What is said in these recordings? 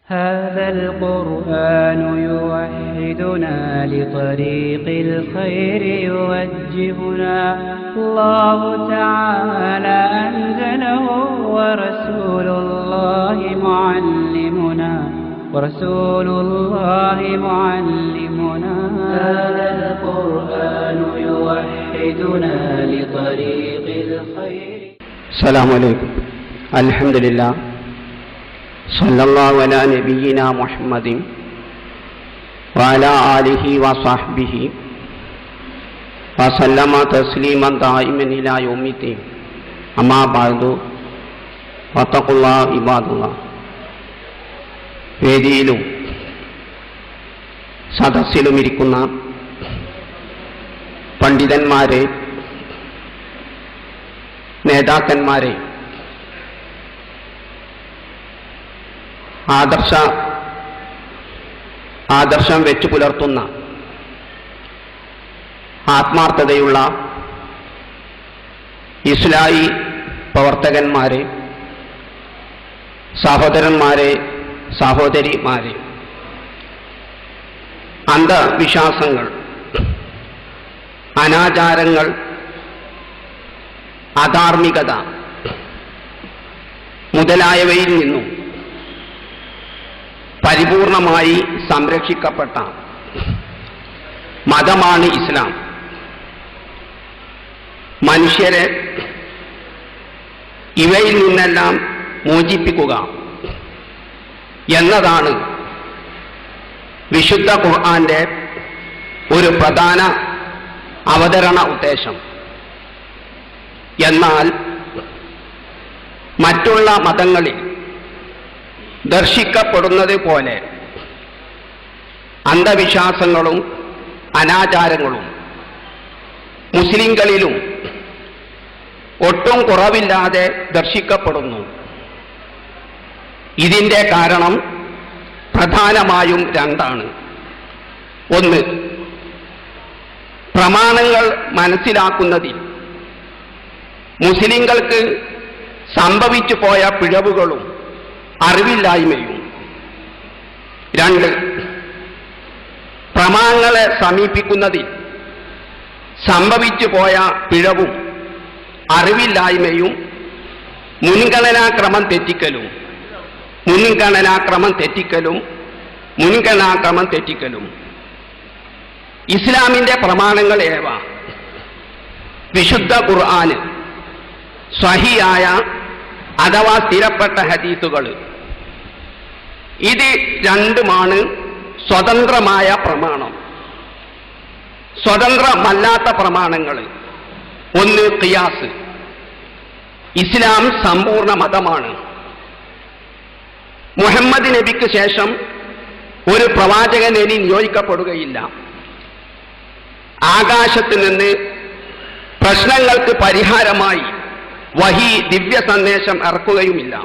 هذا القرآن يوحدنا لطريق الخير يوجهنا الله تعالى أنزله ورسول الله معلمنا هذا القرآن يوحدنا لطريق الخير. السلام عليكم. الحمد لله صلى الله على نبينا محمد وعلى آله وصحبه وسلم تسليما دائما إلى يوم الدين. أما بعد فاتقوا الله عباد الله. വേദിയിലും സദസ്സിലുമിരിക്കുന്ന പണ്ഡിതന്മാരെ, നേതാക്കന്മാരെ, ആദർശം വെച്ചു പുലർത്തുന്ന ആത്മാർത്ഥതയുള്ള ഇസ്ലാഹി പ്രവർത്തകന്മാരെ, സഹോദരന്മാരെ, സഹോദരിമാരെ, അന്ധവിശ്വാസങ്ങൾ, അനാചാരങ്ങൾ, അധാർമികത മുതലായവയിൽ നിന്നും പരിപൂർണമായി സംരക്ഷിക്കപ്പെട്ട മതമാണ് ഇസ്ലാം. മനുഷ്യരെ ഇവയിൽ നിന്നെല്ലാം മോചിപ്പിക്കുക എന്നതാണ് വിശുദ്ധ ഖുർആന്റെ ഒരു പ്രധാന അവതരണ ഉദ്ദേശം. എന്നാൽ മറ്റുള്ള മതങ്ങളിൽ ദർശിക്കപ്പെടുന്നത് പോലെ അന്ധവിശ്വാസങ്ങളും അനാചാരങ്ങളും മുസ്ലിങ്ങളിലും ഒട്ടും കുറവില്ലാതെ ദർശിക്കപ്പെടുന്നു. ഇതിൻ്റെ കാരണം പ്രധാനമായും രണ്ടാണ്. ഒന്ന്, പ്രമാണങ്ങൾ മനസ്സിലാക്കുന്നതിൽ മുസ്ലിങ്ങൾക്ക് സംഭവിച്ചു പോയ പിഴവുകളും അറിവില്ലായ്മയും. രണ്ട്, പ്രമാണങ്ങളെ സമീപിക്കുന്നതിൽ സംഭവിച്ചു പോയ പിഴവും അറിവില്ലായ്മയും മുൻഗണനാക്രമം തെറ്റിക്കലും. ഇസ്ലാമിന്റെ പ്രമാണങ്ങൾ ഏവ? വിശുദ്ധ ഖുർആന്, സ്വഹിയായ അഥവാ സ്ഥിരപ്പെട്ട ഹദീസുകൾ. ഇത് രണ്ടുമാണ് സ്വതന്ത്രമായ പ്രമാണം. സ്വതന്ത്രമല്ലാത്ത പ്രമാണങ്ങൾ: ഒന്ന്, ഖിയാസ്. ഇസ്ലാം സമ്പൂർണ്ണ മതമാണ്. മുഹമ്മദ് നബിക്ക് ശേഷം ഒരു പ്രവാചകൻ ഇനി നിയോഗിക്കപ്പെടുകയില്ല. ആകാശത്ത് നിന്ന് പ്രശ്നങ്ങൾക്ക് പരിഹാരമായി വഹി, ദിവ്യ സന്ദേശം ഇറക്കുകയുമില്ല.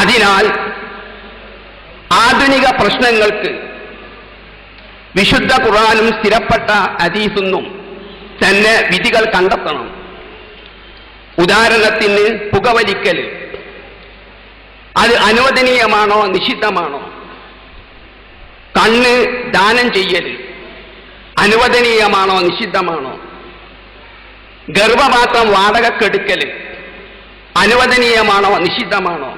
അതിനാൽ ആധുനിക പ്രശ്നങ്ങൾക്ക് വിശുദ്ധ ഖുർആനും സ്ഥിരപ്പെട്ട ഹദീസും തന്നെ വിധികൾ കണ്ടെത്തണം. ഉദാഹരണത്തിന്, പുകവലിക്കൽ അത് അനുവദനീയമാണോ നിഷിദ്ധമാണോ? കണ്ണ് ദാനം ചെയ്യൽ അനുവദനീയമാണോ നിഷിദ്ധമാണോ? ഗർഭപാത്രം വാടകക്കെടുക്കൽ അനുവദനീയമാണോ നിഷിദ്ധമാണോ?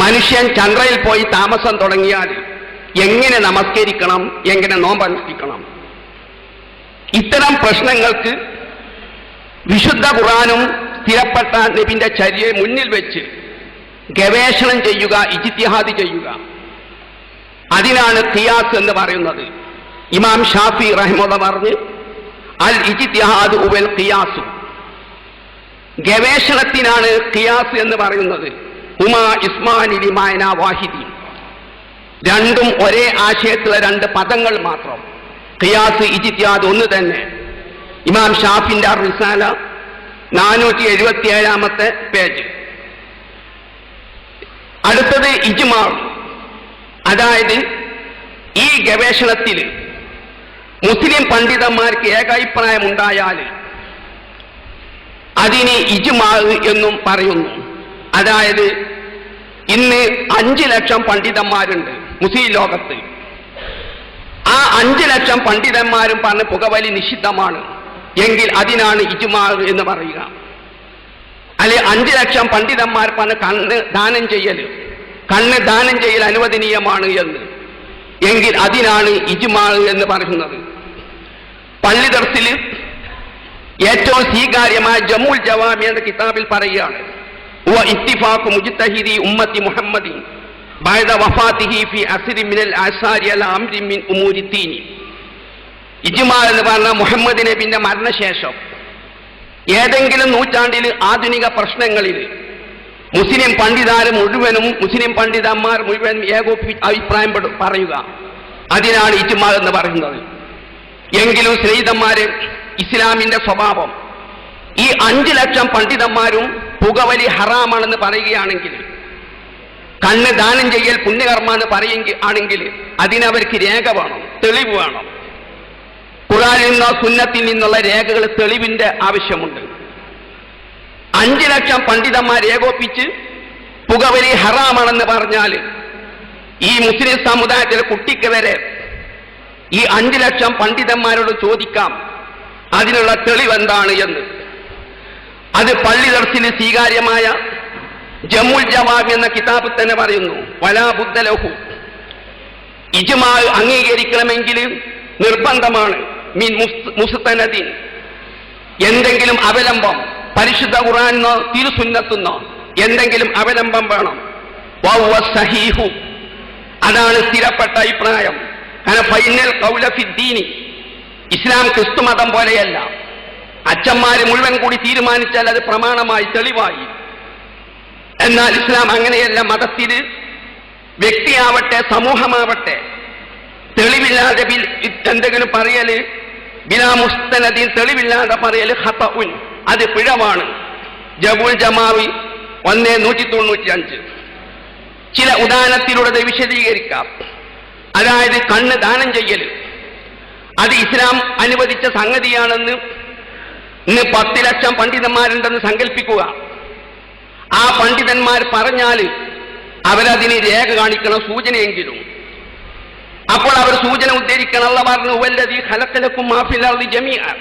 മനുഷ്യൻ ചന്ദ്രയിൽ പോയി താമസം തുടങ്ങിയാൽ എങ്ങനെ നമസ്കരിക്കണം, എങ്ങനെ നോമ്പനുഷ്ഠിക്കണം? ഇത്തരം പ്രശ്നങ്ങൾക്ക് വിശുദ്ധ ഖുർആനും സ്ഥിരപ്പെട്ട നബിന്റെ ചര്യയെ മുന്നിൽ വെച്ച് ഗവേഷണം ചെയ്യുക, ഇജ്തിഹാദ് ചെയ്യുക. അതിനാണ് ഖിയാസ് എന്ന് പറയുന്നത്. ഇമാം ഷാഫി റഹിമഹുല്ലാഹ് പറഞ്ഞു, അൽ ഇജ്തിഹാദു വൽ ഖിയാസു. ഗവേഷണത്തിനാണ് ഖിയാസ് എന്ന് പറയുന്നത്. ഹുമാ ഇസ്മാനി ലിമാന വാഹിദി. രണ്ടും ഒരേ ആശയത്തിലുള്ള രണ്ട് പദങ്ങൾ മാത്രം. ഖിയാസ്, ഇജ്തിഹാദ് ഒന്ന് തന്നെ. ഇമാം ഷാഫിന്റെ റിസാല 477 പേജ്. അടുത്തത് ഇജ്മാ. അതായത് ഈ ഗവേഷണത്തിൽ മുസ്ലിം പണ്ഡിതന്മാർക്ക് ഏകാഭിപ്രായമുണ്ടായാൽ അതിന് ഇജ്മാ എന്നും പറയുന്നു. അതായത് ഇന്ന് 5 ലക്ഷം പണ്ഡിതന്മാരുണ്ട് മുസ്ലിം ലോകത്ത്. ആ 5 ലക്ഷം പണ്ഡിതന്മാരും പറഞ്ഞ് പുകവലി നിഷിദ്ധമാണ് എങ്കിൽ അതിനാണ് ഇജ്മാ എന്ന് പറയുക. അല്ലെ 5 ലക്ഷം പണ്ഡിതന്മാർ പറഞ്ഞ് കണ്ണ് ദാനം ചെയ്യൽ അനുവദനീയമാണ് എന്ന് എങ്കിൽ അതിനാണ് ഇജ്മാ എന്ന് പറയുന്നത്. പള്ളി ദർസിൽ ഏറ്റവും സ്വീകാര്യമായ ജമുൽ ജവാമി എന്ന കിതാബിൽ പറയുകയാണ്, ഇത്തിഫാഖു മുജ്തഹിദി ഉമ്മത്തി മുഹമ്മദി ബഅദ വഫാത്തിഹി ഫി അസ്രി മിനൽ ആസാരി അല അംരി മിൻ ഉമൂരി ദീനി. ഇജ്മാ എന്ന് പറഞ്ഞാൽ മുഹമ്മദ് നബിന്റെ മരണശേഷം ഏതെങ്കിലും നൂറ്റാണ്ടിൽ ആധുനിക പ്രശ്നങ്ങളിൽ മുസ്ലിം പണ്ഡിതന്മാർ മുഴുവനും ഏകോപിപ്പിച്ച് അഭിപ്രായം പറയുക, അതിനാണ് ഇജ്മാ എന്ന് പറയുന്നത്. എങ്കിലും സ്നേഹിതന്മാരെ, ഇസ്ലാമിന്റെ സ്വഭാവം ഈ 5 ലക്ഷം പണ്ഡിതന്മാരും പുകവലി ഹറാമാണെന്ന് പറയുകയാണെങ്കിൽ, കണ്ണ് ദാനം ചെയ്യൽ പുണ്യകർമ്മ പറയുകയാണെങ്കിൽ അതിനവർക്ക് രേഖ വേണം, തെളിവ് വേണം. ഖുർആനിൽ നിന്നോ സുന്നത്തിൽ നിന്നുള്ള രേഖകൾ, തെളിവിന്റെ ആവശ്യമുണ്ട്. 5 ലക്ഷം പണ്ഡിതന്മാർ ഏകോപിച്ച് പുകവലി ഹറാമാണെന്ന് പറഞ്ഞാൽ ഈ മുസ്ലിം സമുദായത്തിലെ കുട്ടിക്ക് വരെ ഈ 5 ലക്ഷം പണ്ഡിതന്മാരോട് ചോദിക്കാം അതിനുള്ള തെളിവ് എന്താണ് എന്ന്. അത് പള്ളി ദർസിന് സ്വീകാര്യമായ ജമുൽ ജവാമി എന്ന കിതാബിൽ തന്നെ പറയുന്നു, വലാ ബുദ്ദ ലഹു. ഇജ്മാ അംഗീകരിക്കണമെങ്കിൽ നിർബന്ധമാണ് മിൻ മുസ്തനദിൻ, എന്തെങ്കിലും അവലംബം, പരിശുദ്ധ ഖുർആനിന്നോ തിരുസുന്നത്തുന്നോ എന്തെങ്കിലും അവലംബം വേണം. വഹുവ സഹീഹു, അതാണ് സ്ഥിരപ്പെട്ട അഭിപ്രായം. കാരണം ഫൈനൽ ഖൗല ഫിദ്ദീനി, ഇസ്ലാം ക്രിസ്തു മതം പോലെയല്ല. അച്ഛന്മാര് മുഴുവൻ കൂടി തീരുമാനിച്ചാൽ അത് പ്രമാണമായി, തെളിവായി. എന്നാൽ ഇസ്ലാം അങ്ങനെയല്ല. മതത്തിൽ വ്യക്തിയാവട്ടെ സമൂഹമാവട്ടെ തെളിവില്ലാതെ എന്തെങ്കിലും പറയല്, ബിലാ മുസ്തനദിൻ, തെളിവില്ലാതെ പറയല് ഖതഉൻ, അത് പിഴവാണ്. ജമുൽ ജമാവി 195. ചില ഉദാഹരണത്തിലൂടെ വിശദീകരിക്കാം. അതായത് കണ്ണ് ദാനം ചെയ്യൽ, അത് ഇസ്ലാം അനുവദിച്ച സംഗതിയാണെന്ന് ഇന്ന് 10 ലക്ഷം പണ്ഡിതന്മാരുണ്ടെന്ന് സങ്കല്പിക്കുക. ആ പണ്ഡിതന്മാർ പറഞ്ഞാൽ അവരതിന് രേഖ കാണിക്കണം, സൂചനയെങ്കിലും. അപ്പോൾ അവർ സൂചന ഉദ്ധരിക്കണം. അല്ലാഹു പറഞ്ഞു, വല്ലദീ ഖലഖലകും മാ ഫിൽ അർളി ജമീഅൻ,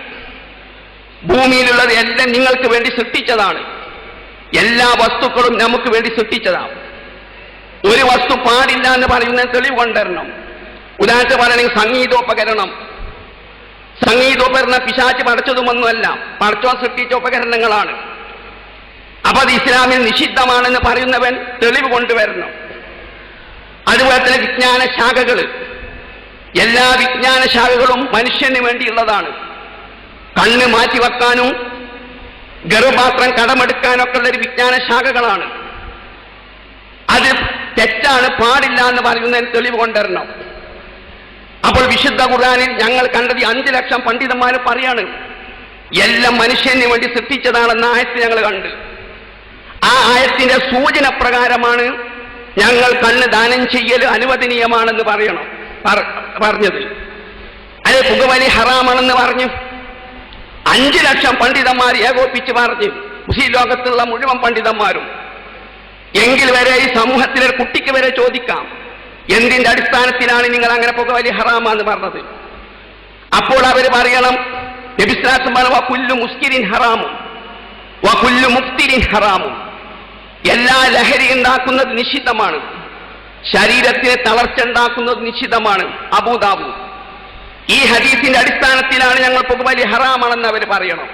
ഭൂമിയിലുള്ളത് എല്ലാം നിങ്ങൾക്ക് വേണ്ടി സൃഷ്ടിച്ചതാണ്. എല്ലാ വസ്തുക്കളും നമുക്ക് വേണ്ടി സൃഷ്ടിച്ചതാണ്. ഒരു വസ്തു പാടില്ല എന്ന് പറയുന്ന തെളിവ് കൊണ്ടുവരണം. ഉദാഹരണത്തിന് പറയണമെങ്കിൽ സംഗീതോപകരണം പിശാച് പടച്ചതുമൊന്നുമല്ല, പടച്ചോൻ സൃഷ്ടിച്ച ഉപകരണങ്ങളാണ്. അപ്പൊ അത് ഇസ്ലാമിൽ നിഷിദ്ധമാണെന്ന് പറയുന്നവൻ തെളിവ് കൊണ്ടുവരണം. അതുപോലെ തന്നെ വിജ്ഞാന ശാഖകൾ, എല്ലാ വിജ്ഞാന ശാഖകളും മനുഷ്യന് വേണ്ടിയുള്ളതാണ്. കണ്ണ് മാറ്റിവെക്കാനും ഗർഭപാത്രം കടമെടുക്കാനൊക്കെ ഉള്ള ഒരു വിജ്ഞാന ശാഖകളാണ്. അത് തെറ്റാണ്, പാടില്ല എന്ന് പറയുന്നതിന് തെളിവ് കൊണ്ടുവരണം. അപ്പോൾ വിശുദ്ധ ഖുർആനിൽ ഞങ്ങൾ കണ്ടത് 5 ലക്ഷം പണ്ഡിതന്മാർ പറയാണ് എല്ലാം മനുഷ്യന് വേണ്ടി സൃഷ്ടിച്ചതാണെന്ന ആയത്ത് ഞങ്ങൾ കണ്ട്. ആ ആയത്തിന്റെ സൂചന പ്രകാരമാണ് ഞങ്ങൾ കണ്ണ് ദാനം ചെയ്യൽ അനുവദനീയമാണെന്ന് പറഞ്ഞത്. അല്ലെ പുകവലി ഹറാമാണെന്ന് പറഞ്ഞു 5 ലക്ഷം പണ്ഡിതന്മാർ ഏകോപിച്ച് പറഞ്ഞു, മുസ്ലിം ലോകത്തുള്ള മുഴുവൻ പണ്ഡിതന്മാരും. എങ്കിൽ വരെ ഈ സമൂഹത്തിലെ കുട്ടിക്ക് വരെ ചോദിക്കാം, എന്തിന്റെ അടിസ്ഥാനത്തിലാണ് നിങ്ങൾ അങ്ങനെ പുകവലി ഹറാമാന്ന് പറഞ്ഞത്? അപ്പോൾ അവർ പറയണം, നബി സ്വല്ലല്ലാഹു അലൈഹി വസല്ലം വകുല്ലു മുസ്കിരിൻ ഹറാമും വകുല്ലു മുഫ്തിരിൻ ഹറാമും, എല്ലാ ലഹരി ഉണ്ടാക്കുന്നത് നിഷിദ്ധമാണ്, ശരീരത്തിന് തളർച്ച ഉണ്ടാക്കുന്നത് നിഷിദ്ധമാണ്. അബൂദാവൂദ്. ഈ ഹദീസിന്റെ അടിസ്ഥാനത്തിലാണ് ഞങ്ങൾ പുകവലി ഹറാമാണെന്ന് അവർ പറയണം.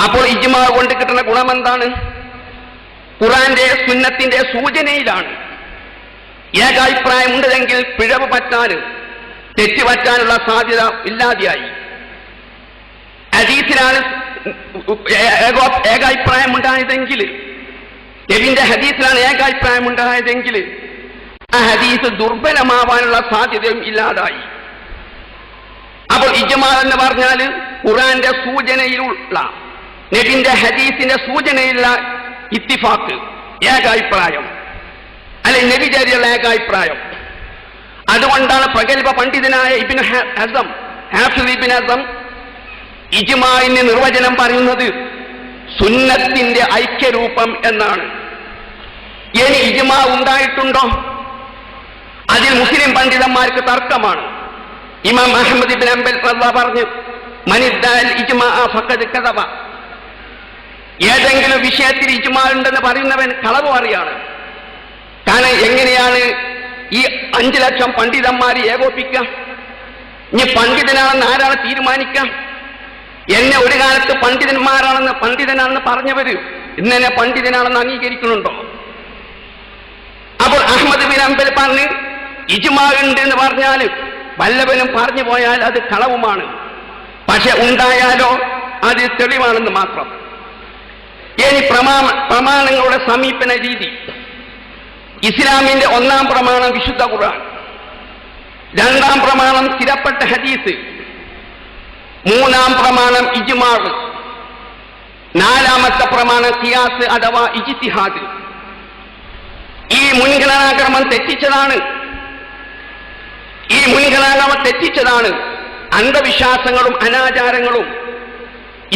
അപ്പോൾ ഇജ്മാ കൊണ്ട് കിട്ടുന്ന ഗുണം എന്താണ്? ഖുർആന്റെ സുന്നത്തിന്റെ സൂചനയിലാണ്. ഏകാഭിപ്രായം ഉണ്ടെങ്കിൽ പിഴവ് പറ്റാനും തെറ്റുപറ്റാനുള്ള സാധ്യത ഇല്ലാതെയായി. ഹദീസിലാണ് ഏകാഭിപ്രായം ഉണ്ടായതെങ്കിൽ, നബിന്റെ ഹദീസിലാണ് ഏകാഭിപ്രായം ഉണ്ടായതെങ്കിൽ ആ ഹദീസ് ദുർബലമാവാനുള്ള സാധ്യതയും ഇല്ലാതായി. അപ്പോൾ ഇജ്മാ എന്ന് പറഞ്ഞാൽ ഖുർആന്റെ സൂചനയിലുള്ള, നബിന്റെ ഹദീസിന്റെ സൂചനയിലുള്ള ഇത്തിഫാക്ക്, ഏകാഭിപ്രായം, അല്ലെ നബിചര്യയുള്ള ഏകാഭിപ്രായം. അതുകൊണ്ടാണ് പ്രഗത്ഭ പണ്ഡിതനായ ഇബ്നു ഹസം, ഹാഫിദ് ഇബ്നു ഹസം ഇജ്മാഇന് നിർവചനം പറയുന്നത് സുന്നത്തിന്റെ ഐക്യരൂപം എന്നാണ്. ഇനി ഇജ്മാ ഉണ്ടായിട്ടുണ്ടോ? അതിൽ മുസ്ലിം പണ്ഡിതന്മാർക്ക് തർക്കമാണ്. ഇമാം അഹ്മദ് ഇബ്നു ഹംബൽ പറഞ്ഞു, മനിദ്ദഅൽ ഇജ്മാ ഫഖദ് കദബ. ഏതെങ്കിലും വിഷയത്തിൽ ഇജ്മാ ഉണ്ടെന്ന് പറയുന്നവൻ കളവ് പറയാണ്. കാരണം എങ്ങനെയാണ് ഈ 5 ലക്ഷം പണ്ഡിതന്മാരെ ഏകോപിക്കുക? ഇനി പണ്ഡിതനാണെന്ന് ആരാണ് തീരുമാനിക്കുക? എന്നെ ഒരു കാലത്ത് പണ്ഡിതനാണെന്ന് പറഞ്ഞവര് ഇന്നെന്നെ പണ്ഡിതനാണെന്ന് അംഗീകരിക്കുന്നുണ്ടോ? അപ്പോൾ അഹ്മദ് ബിൻ ഹംബൽ പറഞ്ഞ് ഇജ്മാ ഉണ്ട് എന്ന് പറഞ്ഞാൽ വല്ലവനും പറഞ്ഞു പോയാൽ അത് കളവുമാണ്. പക്ഷെ ഉണ്ടായാലോ അത് തെളിവാണെന്ന് മാത്രം. ഇനി പ്രമാണങ്ങളുടെ സമീപന രീതി. ഇസ്ലാമിന്റെ 1-ാം പ്രമാണം വിശുദ്ധ ഖുർആൻ, 2-ാം പ്രമാണം സ്ഥിരപ്പെട്ട ഹദീസ്, 3-ാം പ്രമാണം ഇജ്മാ, 4-ാമത്തെ പ്രമാണം ഖിയാസ് അഥവാ ഇജ്തിഹാദ്. ഈ മുൻഗണനാക്രമം തെറ്റിച്ചതാണ്. അന്ധവിശ്വാസങ്ങളും അനാചാരങ്ങളും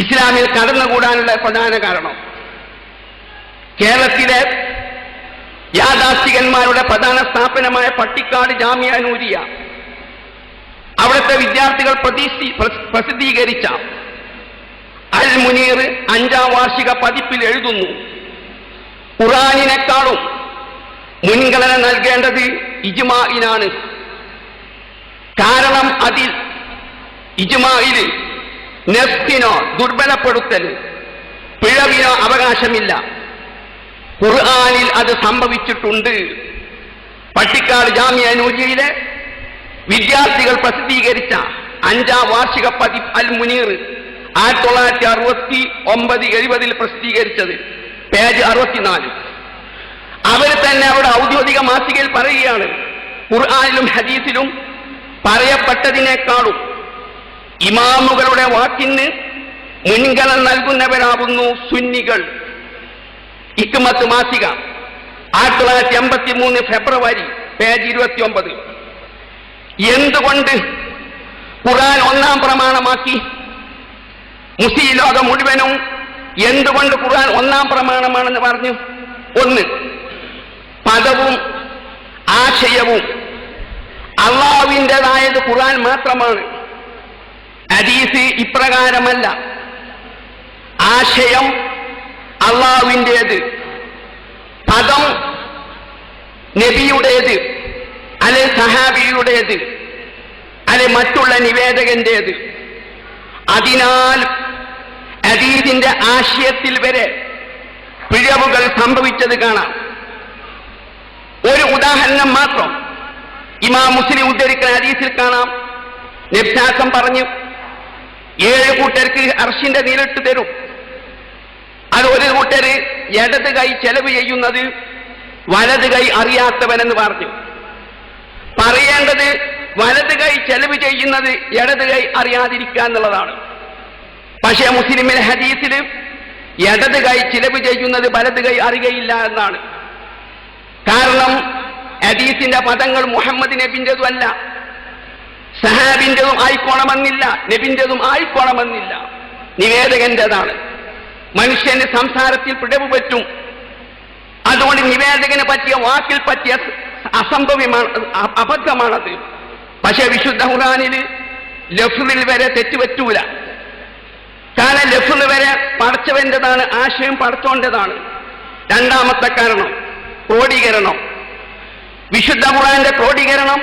ഇസ്ലാമിൽ കടന്നുകൂടാനുള്ള പ്രധാന കാരണം. കേരളത്തിലെ യാഥാസ്ഥികന്മാരുടെ പ്രധാന സ്ഥാപനമായ പട്ടിക്കാട് ജാമിയ നൂരിയ, അവിടുത്തെ വിദ്യാർത്ഥികൾ പ്രസിദ്ധീകരിച്ച അൽ മുനീർ 5-ാം വാർഷിക പതിപ്പിൽ എഴുതുന്നു, ഖുർആനിനേക്കാളും മുൻഗണന നൽകേണ്ടത് ഇജ്മാഇനാണ്. കാരണം അതിൽ ഇജ്മാഇൽ നഫ്സിനോ ദുർബലപ്പെടുത്തൽ പിഴവിനോ അവകാശമില്ല. ഖുർആനിൽ അത് സംഭവിച്ചിട്ടുണ്ട്. പട്ടിക്കാട് ജാമിയ നൂരിയയിലെ വിദ്യാർത്ഥികൾ പ്രസിദ്ധീകരിച്ച 5-ാം വാർഷിക പതിപ്പ് അൽ മുനീർ 1969-70 പ്രസിദ്ധീകരിച്ചത്, പേജ് 64. അവർ തന്നെ അവരുടെ ഔദ്യോഗിക മാസികയിൽ പറയുകയാണ്, ഖുർആനിലും ഹദീസിലും പറയപ്പെട്ടതിനേക്കാളും ഇമാമുകളുടെ വാക്കിന് മുൻഗണന നൽകുന്നവരാകുന്നു സുന്നികൾ. ഹിക്മത്ത് മാസിക 1983 ഫെബ്രുവരി, പേജ് 29. എന്തുകൊണ്ട് ഖുർആൻ 1-ാം പ്രമാണമാക്കി? മുസ്ലിം ലോകം മുഴുവനും എന്തുകൊണ്ട് ഖുർആൻ 1-ാം പ്രമാണമാണെന്ന് പറഞ്ഞു? 1, പദവും ആശയവും അള്ളാഹുവിൻ്റെതായത് ഖുർആൻ മാത്രമാണ്. ഹദീസ് ഇപ്രകാരമല്ല. ആശയം അള്ളാഹുവിൻ്റേത്, പദം നബിയുടേത്, അല്ലെ സഹാബിയുടേത്, അല്ലെ മറ്റുള്ള നിവേദകന്റേത്. അതിനാൽ ഹദീസിന്റെ ആശയത്തിൽ വരെ പിഴവുകൾ സംഭവിച്ചത് കാണാം. ഒരു ഉദാഹരണം മാത്രം ഇമാം മുസ്ലിം ഉദ്ധരിക്കുന്ന ഹദീസിൽ കാണാം. നബിസാസം പറഞ്ഞു, 7 കൂട്ടർക്ക് അർശിന്റെ നീരിട്ട് തരും. അത് ഒരു കൂട്ടര് ഇടത് കൈ ചെലവ് ചെയ്യുന്നത് വലത് കൈ അറിയാത്തവനെന്ന് പറഞ്ഞു. പറയേണ്ടത് വലത് കൈ ചെലവ് ചെയ്യുന്നത് ഇടത് കൈ അറിയാതിരിക്കുക എന്നുള്ളതാണ്. പക്ഷേ മുസ്ലിമിലെ ഹദീസിൽ ഇടത് കൈ ചിലവ് ചെയ്യുന്നത് വലത് കൈ അറിയയില്ല എന്നാണ്. കാരണം ഹദീസിന്റെ പദങ്ങൾ മുഹമ്മദ് നബിൻ്റെതും അല്ല, സഹാബിൻ്റെതും ആയിക്കോണമെന്നില്ല, നബിൻ്റെതും ആയിക്കോണമെന്നില്ല, നിവേദകന്റേതാണ്. മനുഷ്യന്റെ സംസാരത്തിൽ പിഴവ് പറ്റും. അതുകൊണ്ട് നിവേദകന് പറ്റിയ വാക്കിൽ പറ്റിയ അബദ്ധമാണത്. പക്ഷെ വിശുദ്ധ ഖുർആനിൽ ലഫ്ളിൽ വരെ തെറ്റുപറ്റൂല. കാരണം ലഫ്ൾ വരെ പടച്ചവന്റേതാണ്, ആശയം പടച്ചോന്റേതാണ്. 2-ാമത്തെ കാരണം ക്രോഡീകരണം. വിശുദ്ധ ഖുർആന്റെ ക്രോഡീകരണം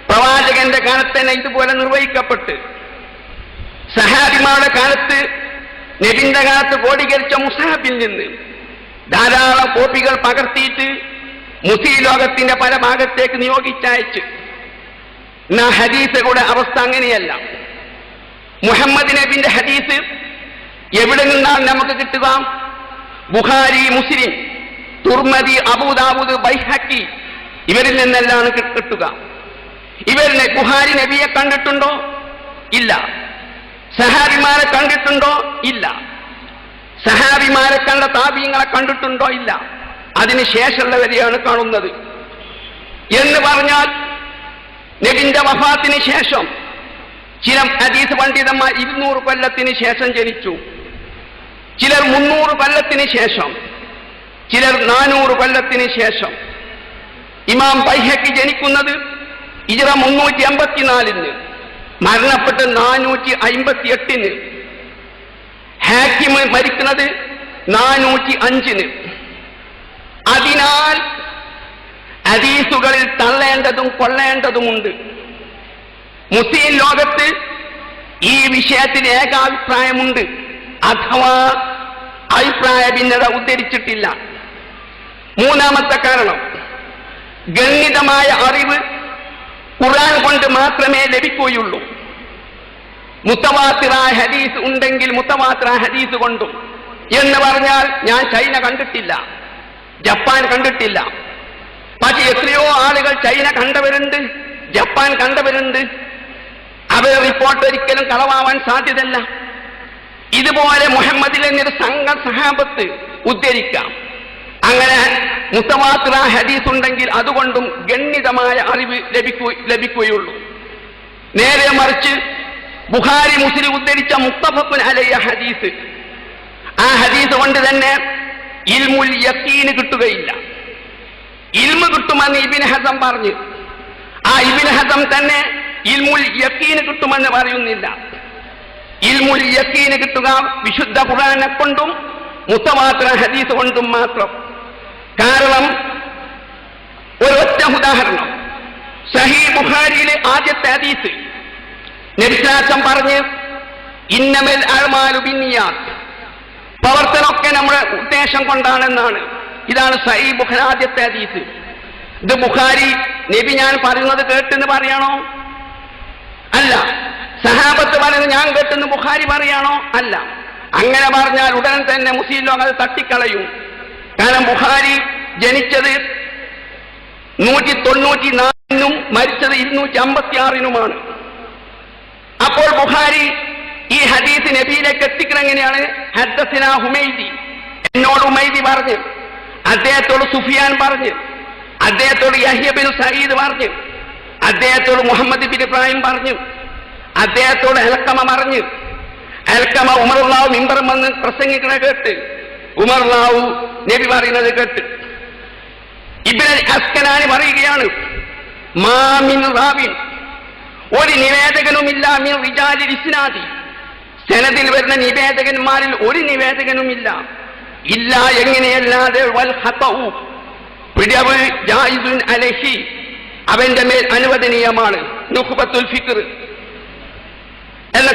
പ്രവാചകന്റെ കാലത്ത് തന്നെ ഇതുപോലെ നിർവഹിക്കപ്പെട്ട്, സഹാബിമാരുടെ കാലത്ത്, നബിന്റെ കാലത്ത് ക്രോഡീകരിച്ച മുസ്ഹഫിൽ നിന്ന് ധാരാളം കോപ്പികൾ പകർത്തിയിട്ട് മുസ്ലിം ലോകത്തിന്റെ പല ഭാഗത്തേക്ക് നിയോഗിച്ചയച്ച്. എന്നാ ഹദീസുകളുടെ അവസ്ഥ അങ്ങനെയല്ല. മുഹമ്മദ് നബിന്റെ ഹദീസ് എവിടെ നിന്നാണ് നമുക്ക് കിട്ടുക? ബുഖാരി, മുസ്ലിം, തുർമദി, അബൂദാവൂദ്, ബൈഹഖി, ഇവരിൽ നിന്നെല്ലാം കിട്ടുക. ഇവരിനെ ബുഖാരി നബിയെ കണ്ടിട്ടുണ്ടോ? ഇല്ല. സഹാബിമാരെ കണ്ടിട്ടുണ്ടോ? ഇല്ല. സഹാബിമാരെ കണ്ട താബീങ്ങളെ കണ്ടിട്ടുണ്ടോ? ഇല്ല. അതിന് ശേഷമുള്ളവരെയാണ് കാണുന്നത്. എന്ന് പറഞ്ഞാൽ നബിന്റെ വഫാത്തിന് ശേഷം ചില ഹദീസ് പണ്ഡിതന്മാർ 200 കൊല്ലത്തിന് ശേഷം ജനിച്ചു, ചിലർ 300 കൊല്ലത്തിന് ശേഷം, ചിലർ 400 കൊല്ലത്തിന് ശേഷം. ഇമാം ബൈഹഖി ജനിക്കുന്നത് ഹിജ്റ 384, മരണപ്പെട്ട് 458. ഹാക്കിം മരിക്കുന്നത് 405. അതിനാൽ ഹദീസുകളിൽ തള്ളേണ്ടതും കൊള്ളേണ്ടതുമുണ്ട്. മുസ്ലിം ലോകത്ത് ഈ വിഷയത്തിൽ ഏകാഭിപ്രായമുണ്ട്, അഥവാ അഭിപ്രായ ഭിന്നത ഉദ്ധരിച്ചിട്ടില്ല. മൂന്നാമത്തെ കാരണം, ഗണ്യതമായ അറിവ് ഖുർആൻ കൊണ്ട് മാത്രമേ ലഭിക്കുകയുള്ളൂ. മുത്തവാത്തിറായ ഹദീസ് ഉണ്ടെങ്കിൽ മുത്തവാത്തിറായ ഹദീസ് കൊണ്ടും എന്ന് പറഞ്ഞാൽ ഞാൻ ചൈന കണ്ടിട്ടില്ല, ജപ്പാൻ കണ്ടിട്ടില്ല. പക്ഷെ എത്രയോ ആളുകൾ ചൈന കണ്ടവരുണ്ട്, ജപ്പാൻ കണ്ടവരുണ്ട്. അവരുടെ റിപ്പോർട്ട് ഒരിക്കലും കളവാവാൻ സാധ്യതയല്ല. ഇതുപോലെ മുഹമ്മദിൽ എന്നൊരു സംഘ സഹാബത്ത് ഉദ്ധരിക്കാം. അങ്ങനെ മുത്തവാത്തിറ ഹദീസ് ഉണ്ടെങ്കിൽ അതുകൊണ്ടും ഗണ്യതമായ അറിവ് ലഭിക്കുകയുള്ളൂ. നേരെ മറിച്ച് ബുഖാരി മുസ്ലിം ഉദ്ധരിച്ച മുത്തഫഖുൻ അലൈഹി ഹദീസ്, ആ ഹദീസ് കൊണ്ട് തന്നെ ഇൽമുൽ യഖീൻ കിട്ടുകയില്ല. ഇൽമു കിട്ടുമെന്ന് ഇബ്നു ഹസം പറഞ്ഞു. ആ ഇബ്നു ഹസം തന്നെ ഇൽമുൽ യഖീൻ കിട്ടുമെന്ന് പറയുന്നില്ല. ഇൽമുൽ യഖീൻ കിട്ടുക വിശുദ്ധ ഖുർആനെ കൊണ്ടും മുത്തവാത്തിറ ഹദീസ് കൊണ്ടും മാത്രം. കാരണം ഒരൊറ്റ ഉദാഹരണം, സഹീഹ് ബുഖാരിയിലെ ആദ്യത്തെ ഹദീസ് നബി സല്ലല്ലാഹു അലൈഹി വസല്ലം പറഞ്ഞ് ഇന്നമൽ അഅ്മാലു ബിന്നിയാത്ത്, പ്രവർത്തനമൊക്കെ നമ്മുടെ ഉദ്ദേശം കൊണ്ടാണെന്നാണ്. ഇതാണ് സഹീഹ് ബുഖാരി ആദ്യത്തെ ഹദീസ്. ഇത് ബുഖാരി നബി ഞാൻ പറയുന്നത് കേട്ടെന്ന് പറയണോ? അല്ല. സഹാബത്ത് പറയുന്നത് ഞാൻ കേട്ടെന്ന് ബുഖാരി പറയാണോ? അല്ല. അങ്ങനെ പറഞ്ഞാൽ ഉടൻ തന്നെ മുസ്ലിം ലോകം അത് തട്ടിക്കളയും. കാരണം ബുഖാരി ജനിച്ചത് 194 മരിച്ചത് 256. അപ്പോൾ ബുഖാരി ഈ ഹദീസ് നബിയിലേക്ക് എത്തിക്കണം എങ്ങനെയാണ്? ഹദ്ദസനാ ഹുമൈദി, എന്നോട് ഹുമൈദി പറഞ്ഞു, അദ്ദേഹത്തോട് സുഫിയാൻ പറഞ്ഞു, അദ്ദേഹത്തോട് യഹ്യ ബിൻ സഈദ് പറഞ്ഞു, അദ്ദേഹത്തോട് മുഹമ്മദ് ബിൻ ഇബ്രാഹിം പറഞ്ഞു, അദ്ദേഹത്തോട് അൽഖമ പറഞ്ഞു. അൽഖമ ഉമർ റളിയല്ലാഹു മിമ്പറിൽ വന്ന് പ്രസംഗിക്കണ കേട്ട് ഉമർ റളിയല്ലാഹു നബി പറയുന്നത് കേട്ട് ഇബ്നുൽ അസ്കലാനി പറയുകയാണ്, മാ മിൻ റാവിൻ, ഒരു നിവേദകനുമില്ല, മിൻ റിജാലിൽ ഇസ്നാദി, സനദിൽ വരുന്ന നിവേദകന്മാരിൽ ഒരു നിവേദകനുമില്ല, ഇല്ല എങ്ങനെയല്ലാതെ വൽ ഖതഉ, പിഴവ് ജായിസുൻ അലൈഹി, അവന്റെ മേൽ അനുവദനീയമാണ്. നുഖ്ബത്തുൽ ഫിക്ർ എന്ന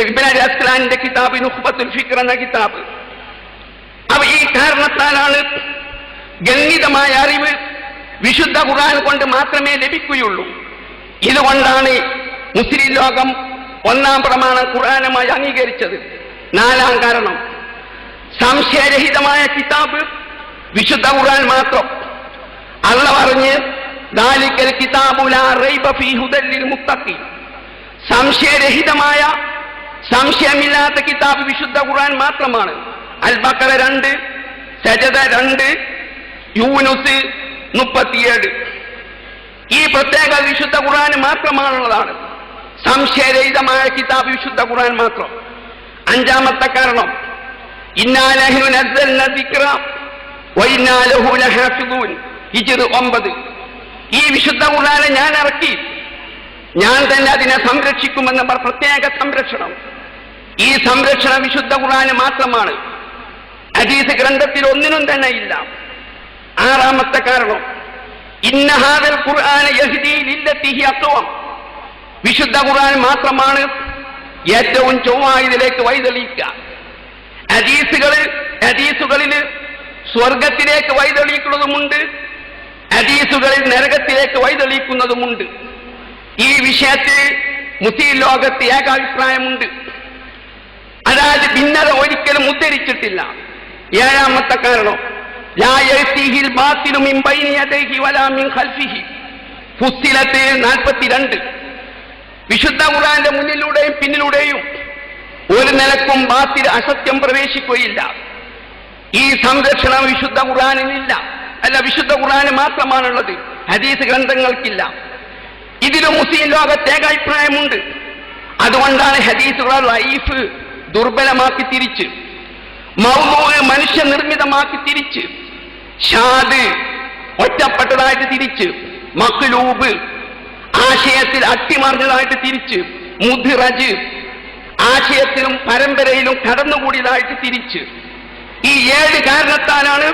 ഇബ്നുൽ അസ്കലാനിന്റെ കിതാബ്, നുഖ്ബത്തുൽ ഫിക്ർ എന്ന കിതാബ്. അവ ഈ കാരണത്താലാണ് ഗണ്യതമായ അറിവ് വിശുദ്ധ ഖുർആൻ കൊണ്ട് മാത്രമേ ലഭിക്കുകയുള്ളൂ. ഇതുകൊണ്ടാണ് മുസ്ലിം ലോകം ഒന്നാം പ്രമാണം ഖുർആനുമായി അംഗീകരിച്ചത്. നാലാം കാരണം, സംശയരഹിതമായ കിതാബ് വിശുദ്ധ ഖുർആൻ മാത്രം. അല്ലാഹു പറഞ്ഞ് ദാലിക്കൽ കിതാബു ലാ റൈബ ഫീ ഹുദൽ ലിൽ മുത്തഖീൻ, സംശയരഹിതമായ സംശയമില്ലാത്ത കിതാബ് വിശുദ്ധ ഖുർആൻ മാത്രമാണ്. അൽ ബഖറ 2, സജദ 2, യൂനുസ് 37. ഈ പ്രത്യേക വിശുദ്ധ ഖുർആൻ മാത്രമാണുള്ളതാണ്. സംശയരഹിതമായ കിതാബ് വിശുദ്ധ ഖുർആൻ മാത്രം. അഞ്ചാമത്തെ കാരണം, ഇന്നാ നഹ്നു നസ്സൽന ദിക്റ വ ഇന്നാ ലഹു ലഹാഫിദൂൻ, ഹിജ്ർ 9. ഈ വിശുദ്ധ ഖുർആനെ ഞാൻ ഇറക്കി, ഞാൻ തന്നെ അതിനെ സംരക്ഷിക്കുമെന്ന പ്രത്യേക സംരക്ഷണം. ഈ സംരക്ഷണം വിശുദ്ധ ഖുർആന് മാത്രമാണ്, ഹദീസ് ഗ്രന്ഥത്തിൽ ഒന്നിനും തന്നെ ഇല്ല. ആറാമത്തെ കാരണം, ഇന്ന ഹാദൽ ഖുർആന യഹ്ദി ലില്ലത്തി ഹി അഖ്വം, വിശുദ്ധ ഖുർആൻ മാത്രമാണ് ഏറ്റവും ചൊവ്വായതിലേക്ക് വഴിതെളിയിക്കുക. ഹദീസുകളിൽ സ്വർഗത്തിലേക്ക് വഴിതെളിയിക്കുന്നതുമുണ്ട്, ഹദീസുകളിൽ നരകത്തിലേക്ക് വഴിതെളിയിക്കുന്നതുമുണ്ട്. ഈ വിഷയത്തിൽ മുസ്ലിം ലോകത്ത് ഏകാഭിപ്രായമുണ്ട്, അതായത് ഭിന്നത ഒരിക്കലും ഉദ്ധരിച്ചിട്ടില്ല. ഏഴാമത്തെ കാരണം, ലാ യഅ്തിഹിൽ ബാത്തിലു മിൻ ബൈനി യദൈഹി വലാ മിൻ ഖൽഫിഹി, ഫുസ്സിലത്ത് 42. വിശുദ്ധ ഖുർആന്റെ മുന്നിലൂടെയും പിന്നിലൂടെയും ഒരു നിലക്കും ബാത്തിൽ അസത്യം പ്രവേശിക്കുകയില്ല. ഈ സംരക്ഷണം വിശുദ്ധ ഖുർആനിനില്ല, അല്ല വിശുദ്ധ ഖുർആന് മാത്രമാണുള്ളത്, ഹദീസ് ഗ്രന്ഥങ്ങൾക്കില്ല. ഇതിലും മുസ്ലിം ലോകത്തെ ഏകാഭിപ്രായമുണ്ട്. അതുകൊണ്ടാണ് ഹദീസുകൾ ലൈഫ് ദുർബലമാക്കി തിരിച്ച്, മൗദൂഅ് മനുഷ്യ നിർമ്മിതമാക്കി തിരിച്ച്, ഷാദ് ഒറ്റപ്പെട്ടതായിട്ട് തിരിച്ച്, മഖ്ലൂബ് ആശയത്തിൽ അട്ടിമറിഞ്ഞതായിട്ട് തിരിച്ച്, മുദ്റജ് ആശയത്തിലും പരമ്പരയിലും കടന്നുകൂടിയതായിട്ട് തിരിച്ച്. ഈ 7 കാരണത്താലാണ്